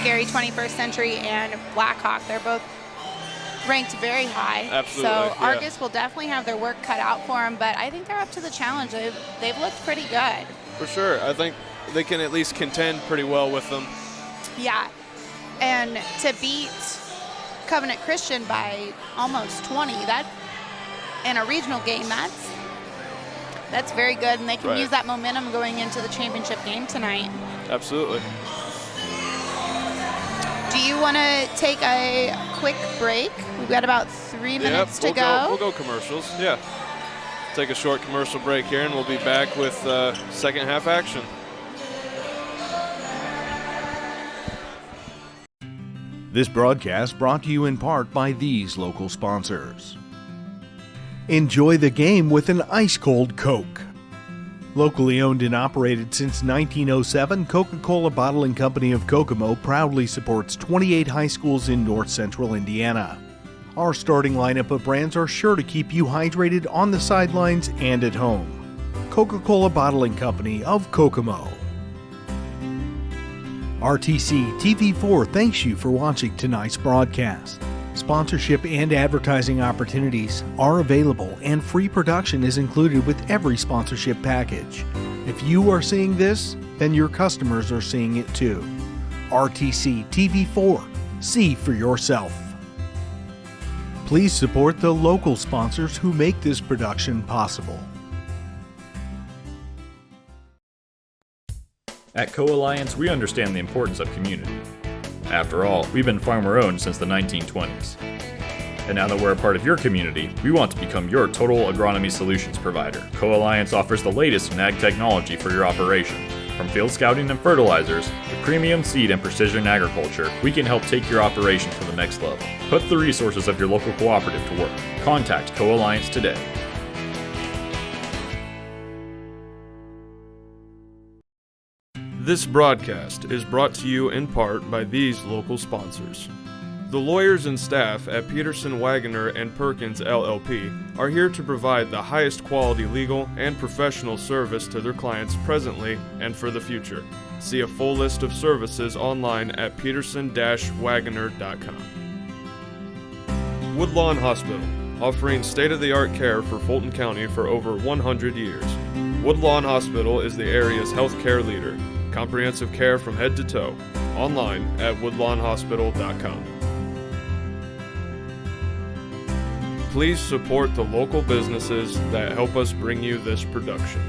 A: Gary 21st Century and Blackhawk. They're both ranked very high.
B: Absolutely.
A: So Argus will definitely have their work cut out for them, but I think they're up to the challenge. They've looked pretty good.
B: For sure. I think they can at least contend pretty well with them.
A: Yeah. And to beat Covenant Christian by almost 20, that in a regional game, that's very good, and they can use that momentum going into the championship game tonight.
B: Absolutely.
A: Do you want to take a quick break? We've got about 3 minutes to go.
B: We'll go commercials, yeah. Take a short commercial break here, and we'll be back with second half action.
C: This broadcast brought to you in part by these local sponsors. Enjoy the game with an ice-cold Coke. Locally owned and operated since 1907, Coca-Cola Bottling Company of Kokomo proudly supports 28 high schools in north central Indiana. Our starting lineup of brands are sure to keep you hydrated on the sidelines and at home. Coca-Cola Bottling Company of Kokomo. RTC TV4 thanks you for watching tonight's broadcast. Sponsorship and advertising opportunities are available, and free production is included with every sponsorship package. If you are seeing this, then your customers are seeing it too. RTC TV4. See for yourself. Please support the local sponsors who make this production possible.
D: At Co-Alliance, we understand the importance of community. After all, we've been farmer-owned since the 1920s. And now that we're a part of your community, we want to become your total agronomy solutions provider. Co-Alliance offers the latest in ag technology for your operation. From field scouting and fertilizers to premium seed and precision agriculture, we can help take your operation to the next level. Put the resources of your local cooperative to work. Contact Co-Alliance today.
B: This broadcast is brought to you in part by these local sponsors. The lawyers and staff at Peterson, Wagoner & Perkins LLP are here to provide the highest quality legal and professional service to their clients presently and for the future. See a full list of services online at peterson-wagoner.com. Woodlawn Hospital, offering state-of-the-art care for Fulton County for over 100 years. Woodlawn Hospital is the area's healthcare leader. Comprehensive care from head to toe. Online at woodlawnhospital.com. Please support the local businesses that help us bring you this production.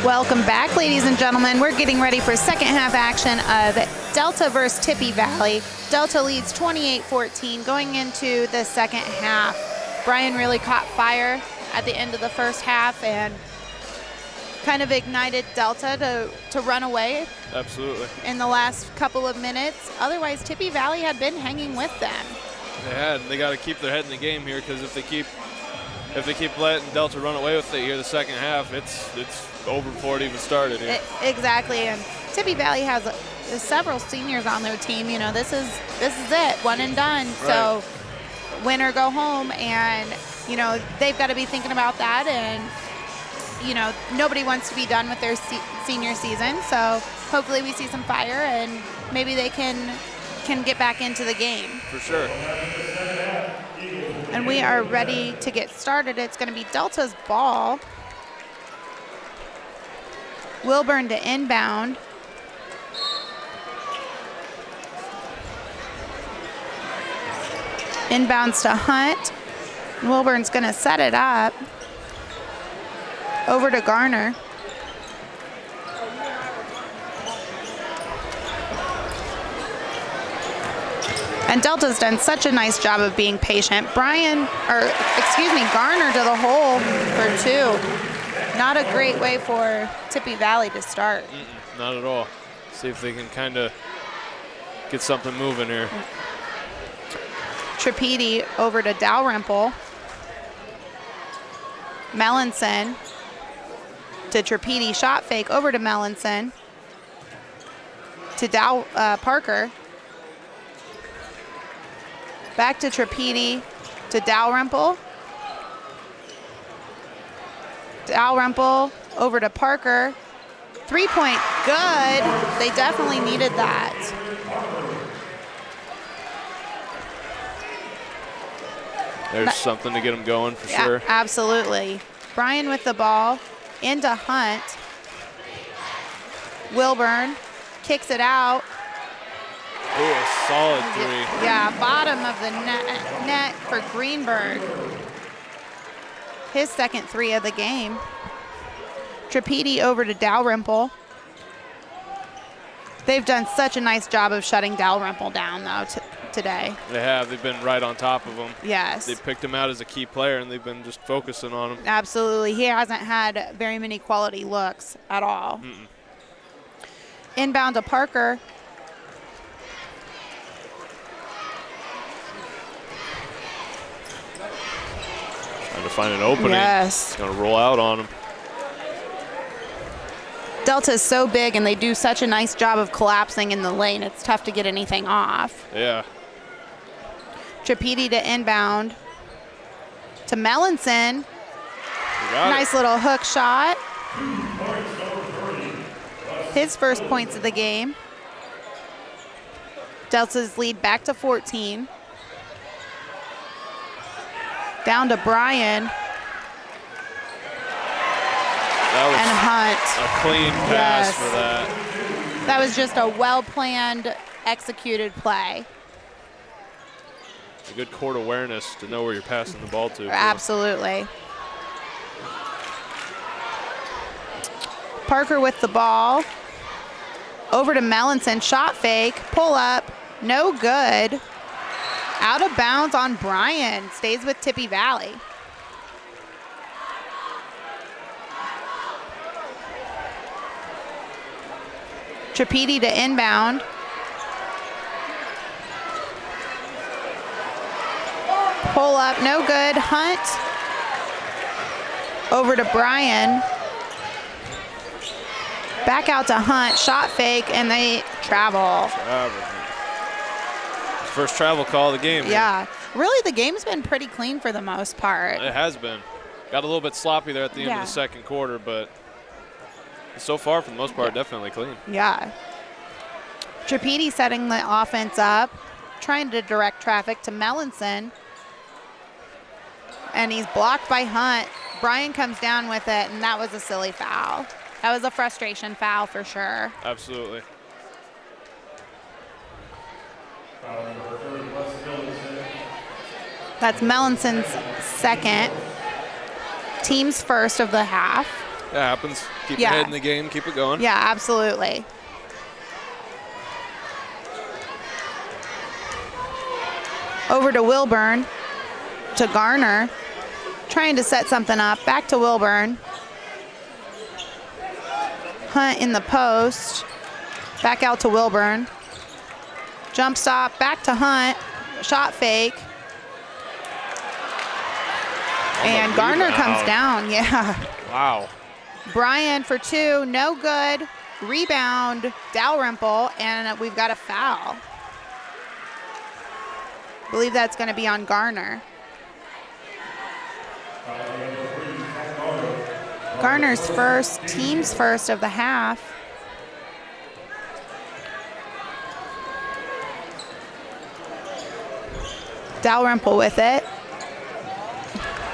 A: Welcome back, ladies and gentlemen. We're getting ready for second half action of Delta versus Tippy Valley. Delta leads 28-14 going into the second half. Brian really caught fire at the end of the first half and kind of ignited Delta to run away. Absolutely. In the last couple of minutes. Otherwise, Tippy Valley had been hanging with them.
B: They had, and they got to keep their head in the game here, because if they keep letting Delta run away with it here the second half, it's over before it even started here.
A: Exactly, and Tippy Valley has several seniors on their team. You know, this is it, one and done. Right. So win or go home, and you know they've got to be thinking about that. And you know nobody wants to be done with their senior season. So hopefully we see some fire, and maybe they can get back into the game.
B: For sure.
A: And we are ready to get started. It's going to be Delta's ball. Wilburn to inbound. Inbounds to Hunt. Wilburn's going to set it up. Over to Garner. And Delta's done such a nice job of being patient. Garner to the hole for two. Not a great way for Tippy Valley to start.
B: Not at all. See if they can kind of get something moving here.
A: Trapedi over to Dalrymple. Melanson to Trapedi, shot fake over to Melanson. To Parker. Back to Trapedi to Dalrymple. Dalrymple over to Parker. 3-point, good. They definitely needed that.
B: There's something to get them going for sure.
A: Absolutely. Brian with the ball into Hunt. Wilburn kicks it out.
B: Ooh, a solid three.
A: Yeah, bottom of the net for Greenberg. His second three of the game. Trapedi over to Dalrymple. They've done such a nice job of shutting Dalrymple down, though, today.
B: They have. They've been right on top of him.
A: Yes.
B: They picked him out as a key player, and they've been just focusing on him.
A: Absolutely. He hasn't had very many quality looks at all. Inbound to Parker.
B: Trying to find an opening.
A: Yes.
B: It's going to roll out on him.
A: Delta is so big, and they do such a nice job of collapsing in the lane. It's tough to get anything off.
B: Yeah.
A: Trapedi to inbound to Melanson. Nice little hook shot. His first points of the game. Delta's lead back to 14. Down to Brian. And Hunt.
B: A clean pass for that.
A: That was just a well-planned, executed play.
B: A good court awareness to know where you're passing the ball to.
A: Absolutely. Parker with the ball. Over to Melanson, shot fake, pull up, no good. Out of bounds on Brian, stays with Tippy Valley. Trapedi to inbound. Pull up, no good. Hunt over to Brian. Back out to Hunt, shot fake, and they travel.
B: First travel call of the game.
A: Yeah, really the game's been pretty clean for the most part.
B: It has been. Got a little bit sloppy there at the end of the second quarter, but so far, for the most part, definitely clean.
A: Yeah. Trapedi setting the offense up, trying to direct traffic to Melanson. And he's blocked by Hunt. Brian comes down with it, and that was a silly foul. That was a frustration foul for sure.
B: Absolutely.
A: That's Melanson's second. Team's first of the half.
B: That happens. Keep
A: Yeah.
B: your head in the game. Keep it going.
A: Yeah, absolutely. Over to Wilburn, to Garner, trying to set something up. Back to Wilburn. Hunt in the post. Back out to Wilburn. Jump stop, back to Hunt. Shot fake. And Garner comes down, yeah.
B: Wow.
A: Bryan for 2, no good. Rebound, Dalrymple, and we've got a foul. I believe that's going to be on Garner. Garner's first, team's first of the half. Dalrymple with it.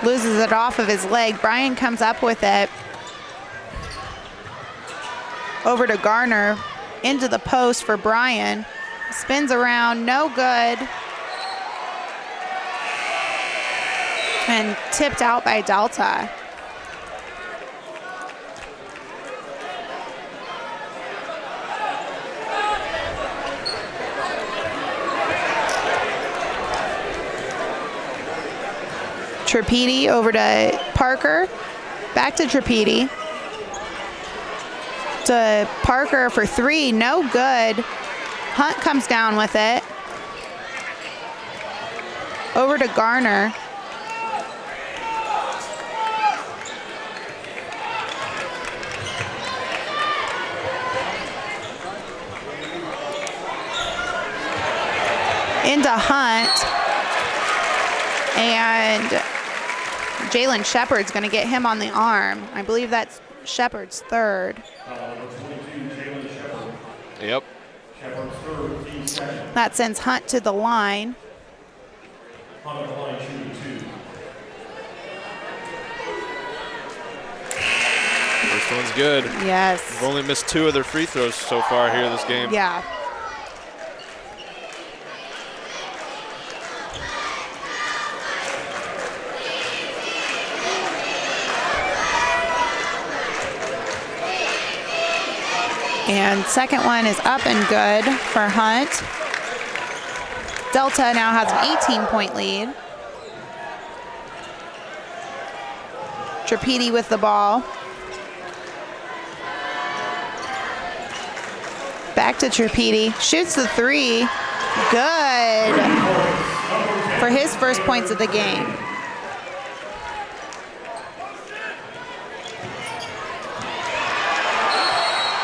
A: Loses it off of his leg. Bryan comes up with it. Over to Garner. Into the post for Bryan. Spins around, no good. And tipped out by Delta. Tripedi over to Parker. Back to Tripedi. To Parker for 3, no good. Hunt comes down with it. Over to Garner. Into Hunt. And Jalen Shepard's going to get him on the arm. I believe that's Shepard's third.
B: Yep.
A: That sends Hunt to the line.
B: First one's good.
A: Yes.
B: They've only missed 2 of their free throws so far here this game.
A: Yeah. And second one is up and good for Hunt. Delta now has an 18-point lead. Tripedi with the ball. Back to Tripedi. Shoots the 3. Good. For his first points of the game.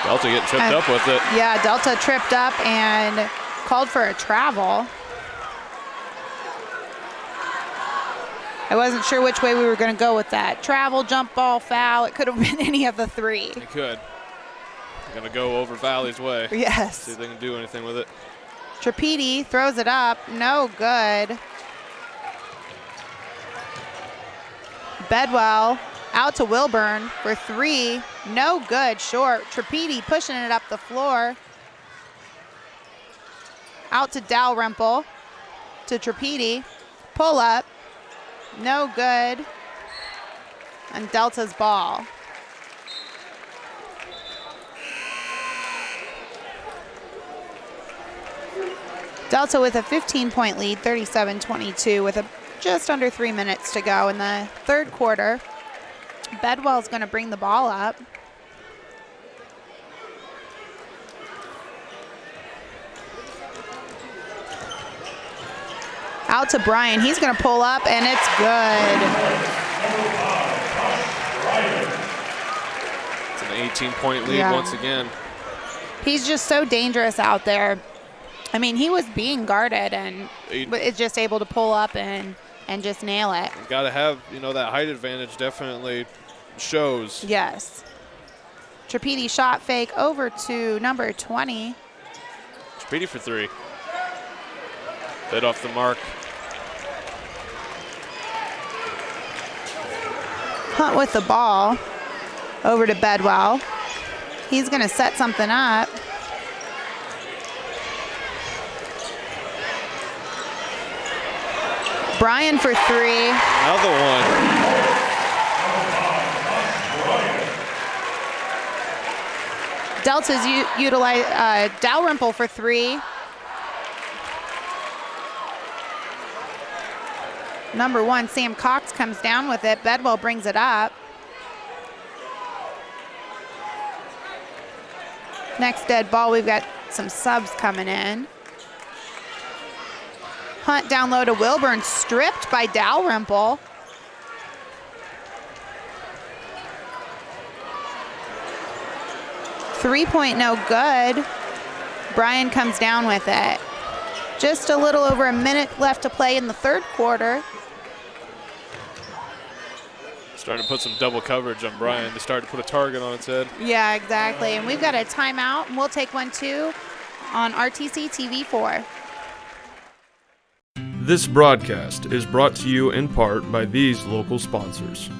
B: Delta getting tripped up with it.
A: Yeah, Delta tripped up and called for a travel. I wasn't sure which way we were going to go with that. Travel, jump ball, foul. It could have been any of the 3.
B: It could. Going to go over Valley's way.
A: Yes.
B: See if they can do anything with it.
A: Tripedi throws it up. No good. Bedwell out to Wilburn for 3. No good. Short. Tripedi pushing it up the floor. Out to Dalrymple. To Tripedi. Pull up. No good. And Delta's ball. Delta with a 15-point lead, 37-22, with just under 3 minutes to go in the third quarter. Bedwell's going to bring the ball up. Out to Bryan. He's going to pull up, and it's good.
B: It's an 18-point lead once again.
A: He's just so dangerous out there. I mean, he was being guarded, and is just able to pull up and just nail it.
B: Got to have, that height advantage definitely shows.
A: Yes. Tripedi shot fake over to number 20.
B: Tripedi for 3. Bit off the mark.
A: Hunt with the ball over to Bedwell. He's going to set something up. Bryan for 3.
B: Another one.
A: Delta's utilize Dalrymple for 3. Number 1, Sam Cox comes down with it. Bedwell brings it up. Next dead ball, we've got some subs coming in. Hunt down low to Wilburn, stripped by Dalrymple. Three-point no good. Bryan comes down with it. Just a little over a minute left to play in the third quarter.
B: Starting to put some double coverage on Bryan. They started to put a target on its head.
A: Yeah, exactly. And we've got a timeout, and we'll take one too on RTC TV4.
J: This broadcast is brought to you in part by these local sponsors.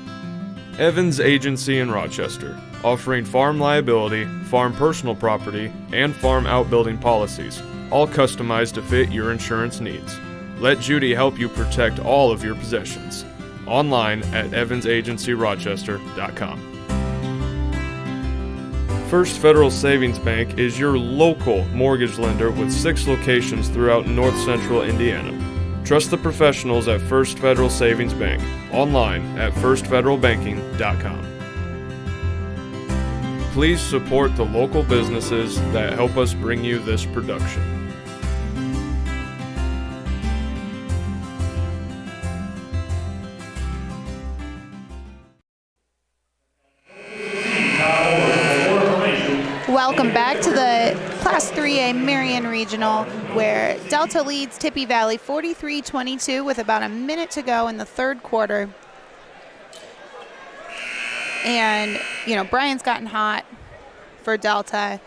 J: Evans Agency in Rochester, offering farm liability, farm personal property, and farm outbuilding policies, all customized to fit your insurance needs. Let Judy help you protect all of your possessions. Online at evansagencyrochester.com. First Federal Savings Bank is your local mortgage lender with 6 locations throughout North Central Indiana. Trust the professionals at First Federal Savings Bank. Online at firstfederalbanking.com. Please support the local businesses that help us bring you this production.
A: Welcome back to the Class 3A Marion Regional, where Delta leads Tippy Valley 43-22 with about a minute to go in the third quarter. And, Bryan's gotten hot for Delta.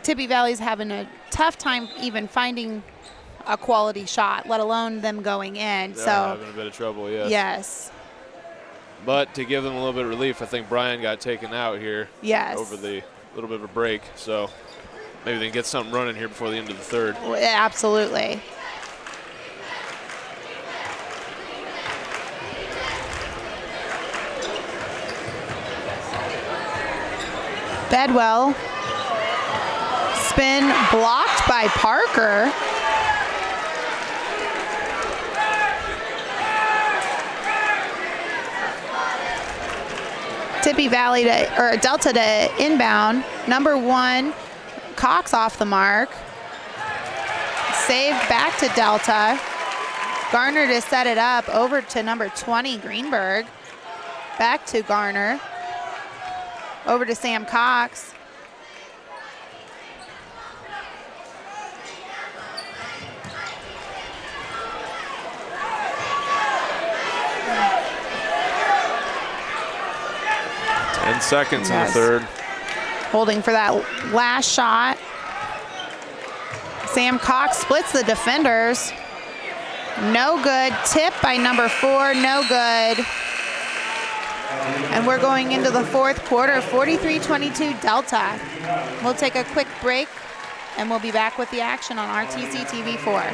A: Tippy Valley's having a tough time even finding a quality shot, let alone them going in.
B: They're having a bit of trouble, yes.
A: Yes.
B: But to give them a little bit of relief, I think Bryan got taken out here.
A: Yes.
B: Over the little bit of a break, so maybe they can get something running here before the end of the third.
A: Absolutely. Bedwell. Spin blocked by Parker. Tippy Valley Delta to inbound. Number 1, Cox off the mark. Saved back to Delta. Garner to set it up over to number 20, Greenberg. Back to Garner. Over to Sam Cox.
B: Seconds in the third.
A: Holding for that last shot. Sam Cox splits the defenders. No good. Tip by number 4. No good. And we're going into the fourth quarter. 43-22 Delta. We'll take a quick break, and we'll be back with the action on RTC TV4.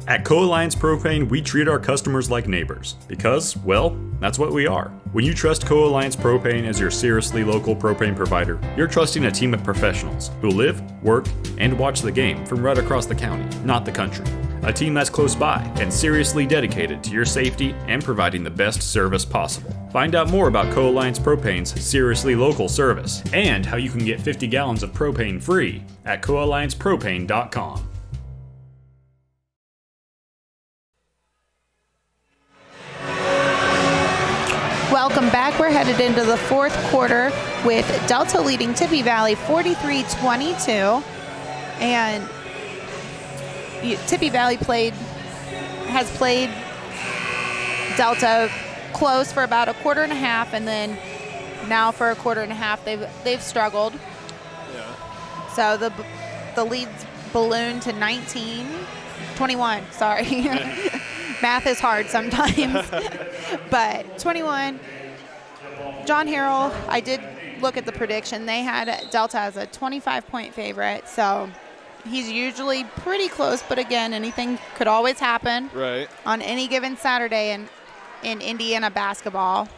D: At Co-Alliance Propane, we treat our customers like neighbors because, well, that's what we are. When you trust Co-Alliance Propane as your seriously local propane provider, you're trusting a team of professionals who live, work, and watch the game from right across the county, not the country. A team that's close by and seriously dedicated to your safety and providing the best service possible. Find out more about Co-Alliance Propane's seriously local service and how you can get 50 gallons of propane free at coalliancepropane.com.
A: Welcome back. We're headed into the fourth quarter with Delta leading Tippy Valley 43-22. And Tippy Valley has played Delta close for about a quarter and a half, and then now for a quarter and a half they've struggled.
B: Yeah.
A: So the lead's ballooned to 21, sorry. Math is hard sometimes. But 21. John Harrell, I did look at the prediction. They had Delta as a 25-point favorite, so he's usually pretty close, but again, anything could always happen on any given Saturday in Indiana basketball.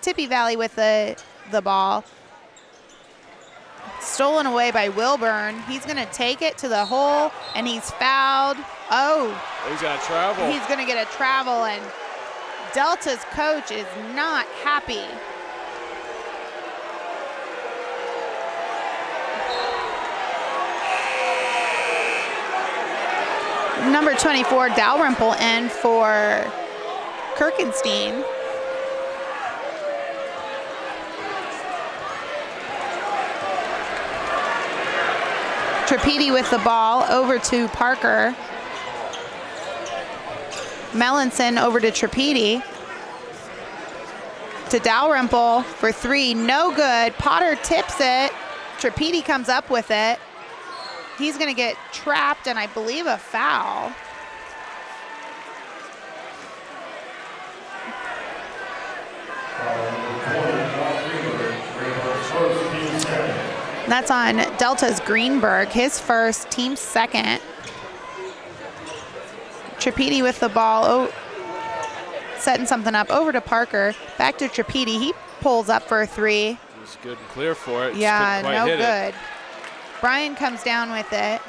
A: Tippy Valley with the ball. Stolen away by Wilburn. He's going to take it to the hole, and he's fouled. Oh.
B: He's got a travel.
A: He's going to get a travel, and Delta's coach is not happy. Number 24, Dalrymple, in for Kirkenstein. Trapedi with the ball over to Parker. Melanson over to Trapedi. To Dalrymple for 3, no good. Potter tips it. Trapedi comes up with it. He's going to get trapped, and I believe a foul. That's on Delta's Greenberg, his first, team second. Trapedi with the ball, setting something up over to Parker. Back to Trapedi, he pulls up for a 3.
B: He's good and clear for it.
A: Yeah, no good. Brian comes down with it.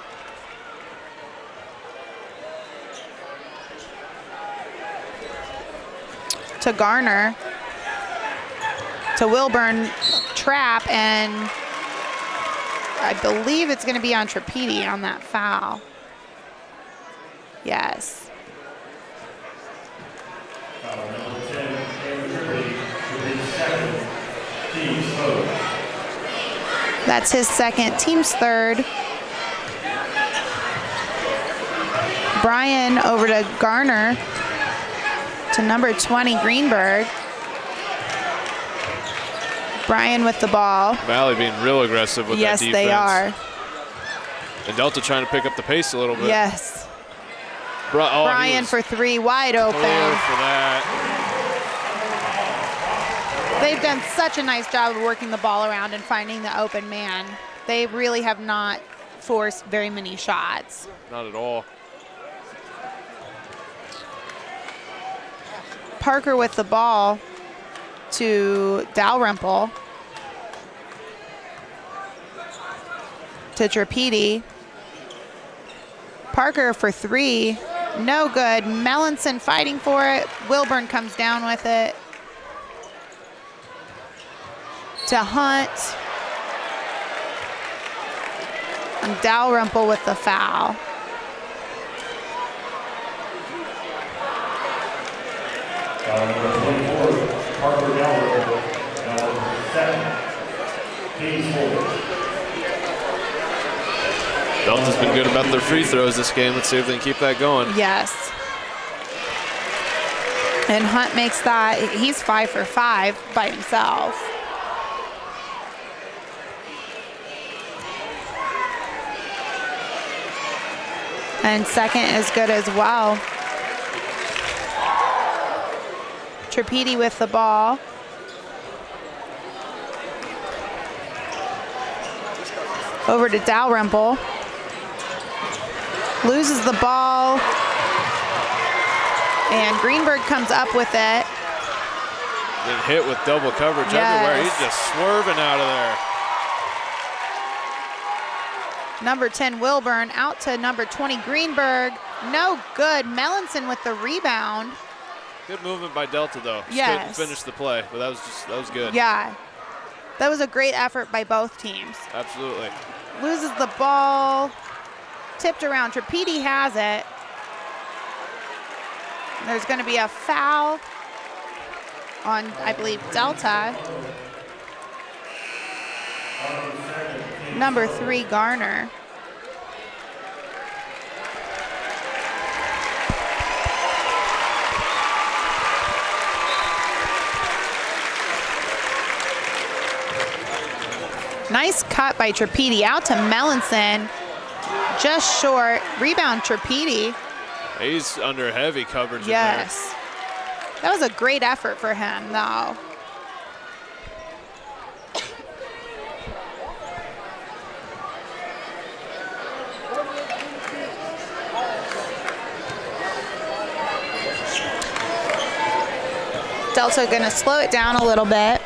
A: To Garner. To Wilburn, trap, and I believe it's going to be on Trapedi on that foul. Yes. That's his second, team's third. Brian over to Garner, to number 20, Greenberg. Brian with the ball.
B: Valley being real aggressive with that defense.
A: Yes, they are.
B: And Delta trying to pick up the pace a little bit.
A: Yes.
B: Brian
A: for 3, wide open.
B: Clear for that.
A: They've done such a nice job of working the ball around and finding the open man. They really have not forced very many shots.
B: Not at all.
A: Parker with the ball to Dalrymple. To Trapedi. Parker for 3, no good. Melanson fighting for it. Wilburn comes down with it. To Hunt. And Dalrymple with the foul.
E: Number 24, Parker Dalrymple, second, team 4.
B: Delta's been good about their free throws this game. Let's see if they can keep that going.
A: Yes. And Hunt makes that. He's 5 for 5 by himself. And second is good as well. Trapedi with the ball. Over to Dalrymple. Loses the ball. And Greenberg comes up with it.
B: Been hit with double coverage everywhere. He's just swerving out of there.
A: Number 10, Wilburn, out to number 20, Greenberg. No good. Melanson with the rebound.
B: Good movement by Delta, though. Just
A: yes.
B: couldn't finish the play, but that was good.
A: Yeah. That was a great effort by both teams.
B: Absolutely.
A: Loses the ball. Tipped around. Trapedi has it. There's going to be a foul on, I believe, Delta. Number 3, Garner. Nice cut by Trapedi out to Melanson. Just short. Rebound Trapedi.
B: He's under heavy coverage.
A: Yes. That was a great effort for him, though. Delta going to slow it down a little bit.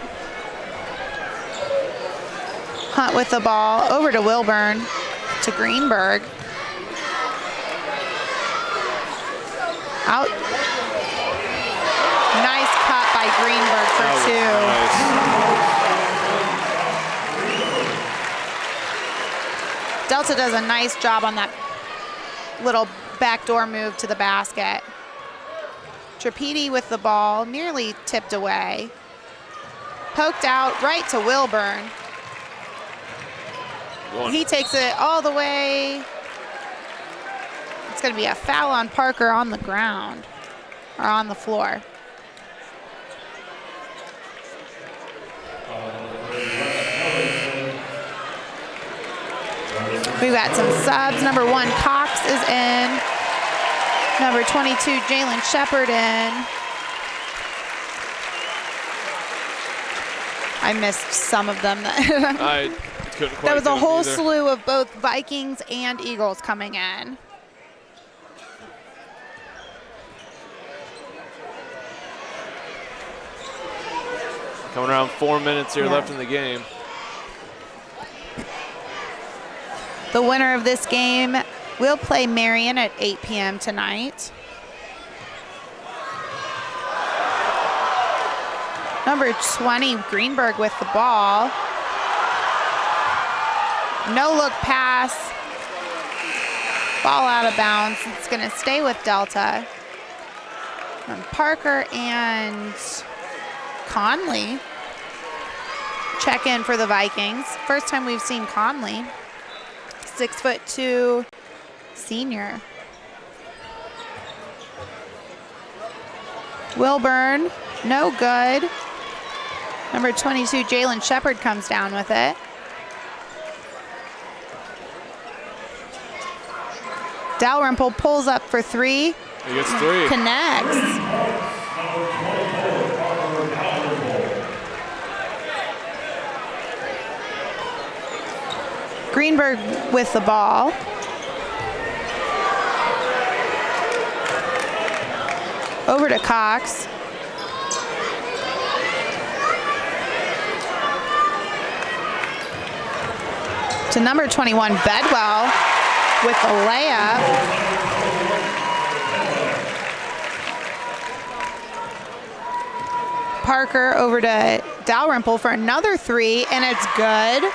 A: Hunt with the ball over to Wilburn, to Greenberg. Out. Nice cut by Greenberg for two. Nice. Delta does a nice job on that little backdoor move to the basket. Trapedi with the ball, nearly tipped away. Poked out right to Wilburn. He takes it all the way. It's going to be a foul on Parker on the ground, or on the floor. We've got some subs. Number 1, Cox is in. Number 22, Jalen Shepard in. I missed some of them.
B: I couldn't quite
A: that was a whole
B: either.
A: slew of both Vikings and Eagles coming in.
B: Coming around 4 minutes here left in the game.
A: The winner of this game will play Marion at 8 p.m. tonight. Number 20, Greenberg with the ball. No look pass. Ball out of bounds. It's going to stay with Delta. And Parker and Conley check in for the Vikings. First time we've seen Conley. 6'2" senior. Wilburn, no good. Number 22, Jalen Shepard comes down with it. Dalrymple pulls up for 3.
B: He gets 3.
A: Connects. Greenberg with the ball. Over to Cox. To number 21, Bedwell with the layup. Parker over to Dalrymple for another 3, and it's good.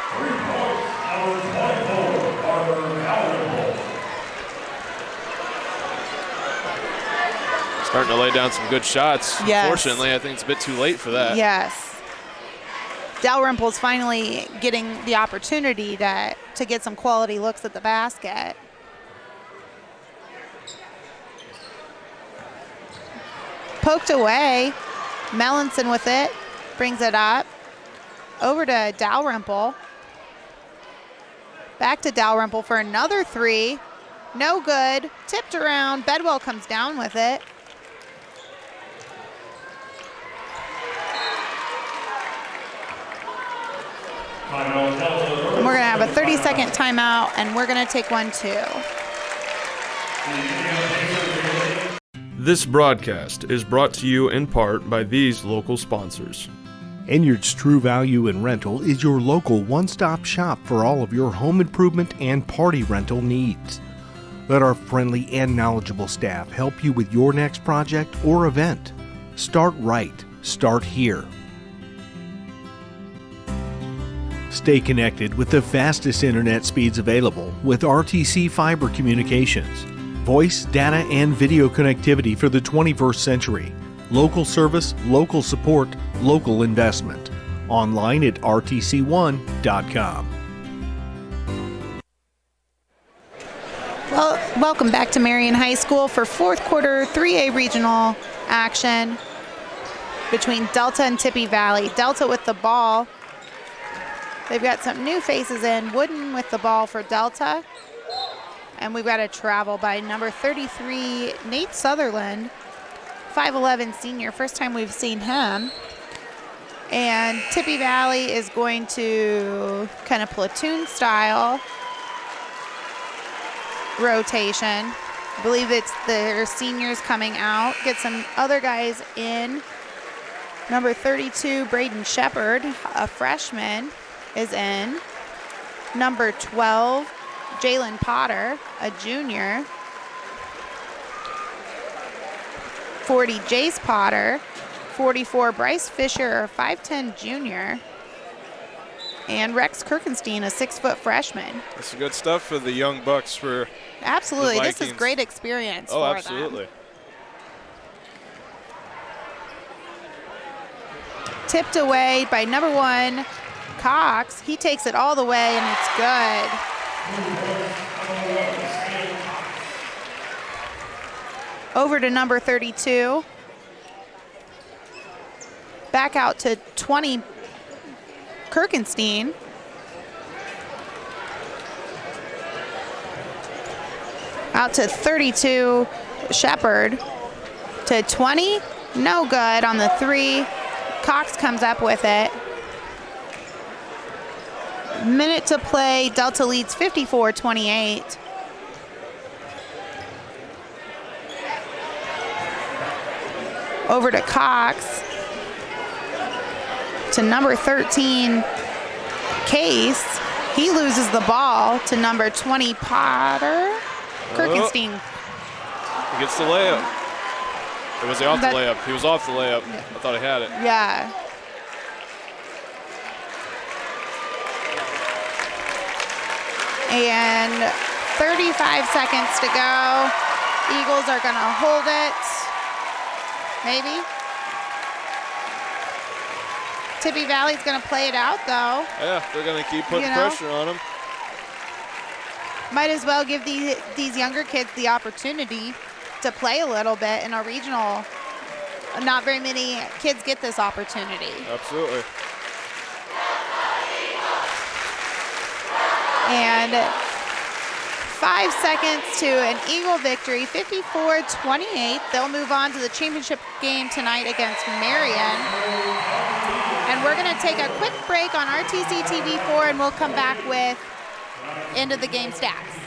B: Starting to lay down some good shots.
A: Yes.
B: Unfortunately, I think it's a bit too late for that.
A: Yes. Dalrymple's finally getting the opportunity to get some quality looks at the basket. Poked away. Mellinson with it. Brings it up. Over to Dalrymple. Back to Dalrymple for another 3. No good. Tipped around. Bedwell comes down with it. And we're going to have a 30-second timeout, and we're going to take one too.
J: This broadcast is brought to you in part by these local sponsors.
C: Enyard's True Value and Rental is your local one-stop shop for all of your home improvement and party rental needs. Let our friendly and knowledgeable staff help you with your next project or event. Start right. Start here. Stay connected with the fastest internet speeds available with RTC Fiber Communications. Voice, data, and video connectivity for the 21st century. Local service, local support, local investment. Online at rtc1.com.
A: Well, welcome back to Marion High School for fourth quarter 3A regional action between Delta and Tippy Valley. Delta with the ball. They've got some new faces in. Wooden with the ball for Delta. And we've got a travel by number 33, Nate Sutherland, 5'11" senior. First time we've seen him. And Tippy Valley is going to kind of platoon style rotation. I believe it's their seniors coming out. Get some other guys in. Number 32, Braden Shepard, a freshman, is in. number 12, Jalen Potter, a junior. 40, Jace Potter. 44, Bryce Fisher, a 5'10 junior. And Rex Kirkenstein, a 6-foot freshman.
B: That's good stuff for the young Bucks for
A: Absolutely.
B: the
A: This is
B: Vikings.
A: great experience
B: Oh,
A: for
B: absolutely.
A: them. Tipped away by number 1, Cox. He takes it all the way, and it's good. Over to number 32. Back out to 20, Kirkenstein. Out to 32, Shepard. To 20, no good on the 3. Cox comes up with it. Minute to play. Delta leads 54-28. Over to Cox. To number 13, Case. He loses the ball to number 20, Potter. Kirkenstein.
B: He gets the layup. Or was he off the layup? He was off the layup. I thought he had it.
A: Yeah. And 35 seconds to go. Eagles are going to hold it. Maybe. Tippy Valley's going to play it out, though.
B: Yeah, they're going to keep putting pressure on him.
A: Might as well give these younger kids the opportunity to play a little bit in a regional. Not very many kids get this opportunity.
B: Absolutely.
A: And 5 seconds to an Eagle victory, 54-28. They'll move on to the championship game tonight against Marion. And we're going to take a quick break on RTC TV4, and we'll come back with end of the game stats.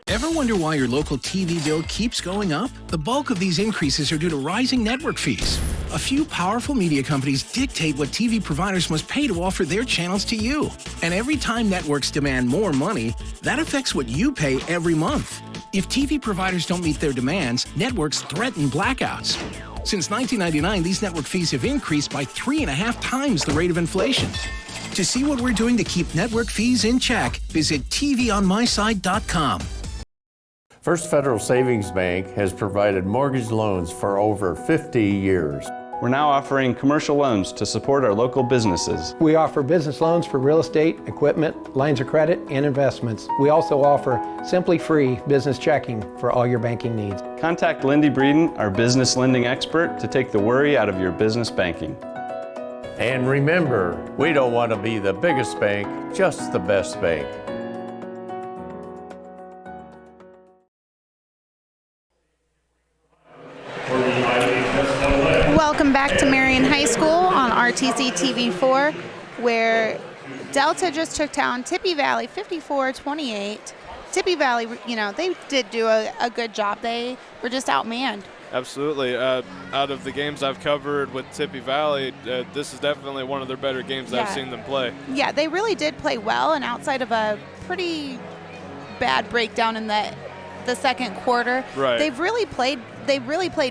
F: Ever wonder why your local TV bill keeps going up? The bulk of these increases are due to rising network fees. A few powerful media companies dictate what TV providers must pay to offer their channels to you. And every time networks demand more money, that affects what you pay every month. If TV providers don't meet their demands, networks threaten blackouts. Since 1999, these network fees have increased by 3.5 times the rate of inflation. To see what we're doing to keep network fees in check, visit tvonmyside.com.
G: First Federal Savings Bank has provided mortgage loans for over 50 years.
H: We're now offering commercial loans to support our local businesses.
I: We offer business loans for real estate, equipment, lines of credit, and investments. We also offer Simply Free business checking for all your banking needs.
H: Contact Lindy Breeden, our business lending expert, to take the worry out of your business banking.
G: And remember, we don't want to be the biggest bank, just the best bank.
A: Welcome back to Marion High School on RTC TV4, where Delta just took down Tippy Valley 54-28. Tippy Valley, you know, they did do a good job. They were just outmanned.
B: Absolutely. Out of the games I've covered with Tippy Valley, this is definitely one of their better games that I've seen them play.
A: Yeah, they really did play well, and outside of a pretty bad breakdown in the second quarter,
B: right,
A: they really played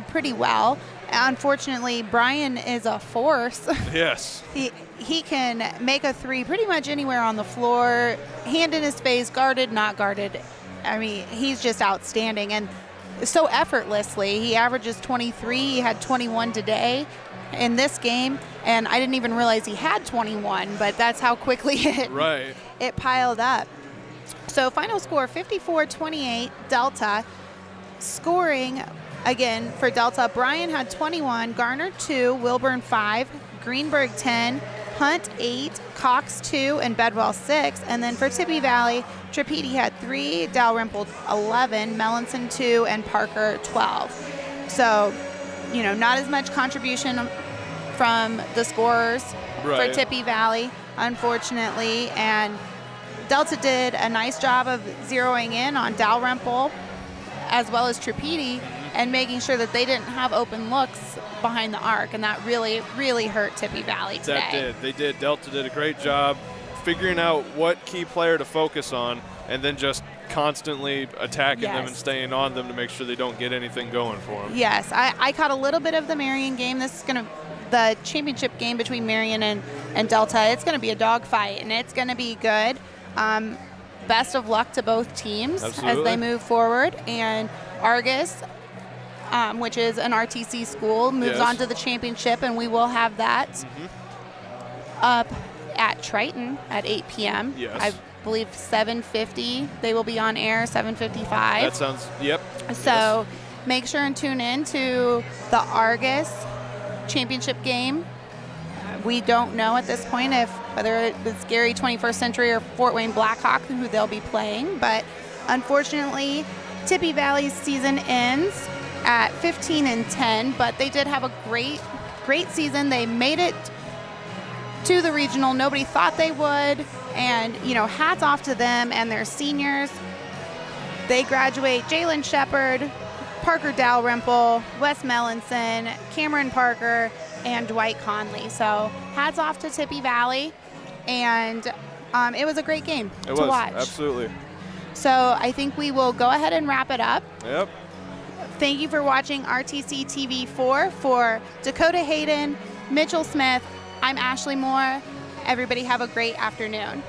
A: pretty well. Unfortunately, Brian is a force.
B: Yes.
A: He can make a three pretty much anywhere on the floor, hand in his face, guarded, not guarded. I mean, he's just outstanding, and so effortlessly. He averages 23. He had 21 today in this game, and I didn't even realize he had 21, but that's how quickly it piled up. So final score, 54-28, Delta. Scoring, again, for Delta, Brian had 21, Garner 2, Wilburn 5, Greenberg 10, Hunt 8, Cox 2, and Bedwell 6. And then for Tippy Valley, Trapiti had 3, Dalrymple 11, Melanson 2, and Parker 12. So, you know, not as much contribution from the scorers for Tippy Valley, unfortunately. And Delta did a nice job of zeroing in on Dalrymple as well as Trapiti and making sure that they didn't have open looks behind the arc, and that really, really hurt Tippy Valley today.
B: That did. They did. Delta did a great job figuring out what key player to focus on and then just constantly attacking them and staying on them to make sure they don't get anything going for them.
A: Yes, I caught a little bit of the Marion game. This is the championship game between Marion and Delta. It's going to be a dogfight, and it's going to be good. Best of luck to both teams as they move forward. And Argus, which is an RTC school, moves on to the championship, and we will have that up at Triton at 8 p.m.
B: Yes.
A: I believe 7:50 they will be on air, 7:55.
B: That sounds,
A: So make sure and tune in to the Argus championship game. We don't know at this point whether it's Gary 21st Century or Fort Wayne Blackhawk who they'll be playing, but unfortunately Tippy Valley's season ends at 15-10, but they did have a great season. They made it to the regional. Nobody thought they would, and hats off to them and their seniors. They graduate Jalen Shepard, Parker Dalrymple, Wes Mellinson, Cameron Parker, and Dwight Conley. So hats off to Tippy Valley, and it was a great game to watch.
B: Absolutely.
A: So I think we will go ahead and wrap it up.
B: Yep.
A: Thank you for watching RTC TV 4 for Dakota Hayden, Mitchell Smith. I'm Ashley Moore. Everybody have a great afternoon.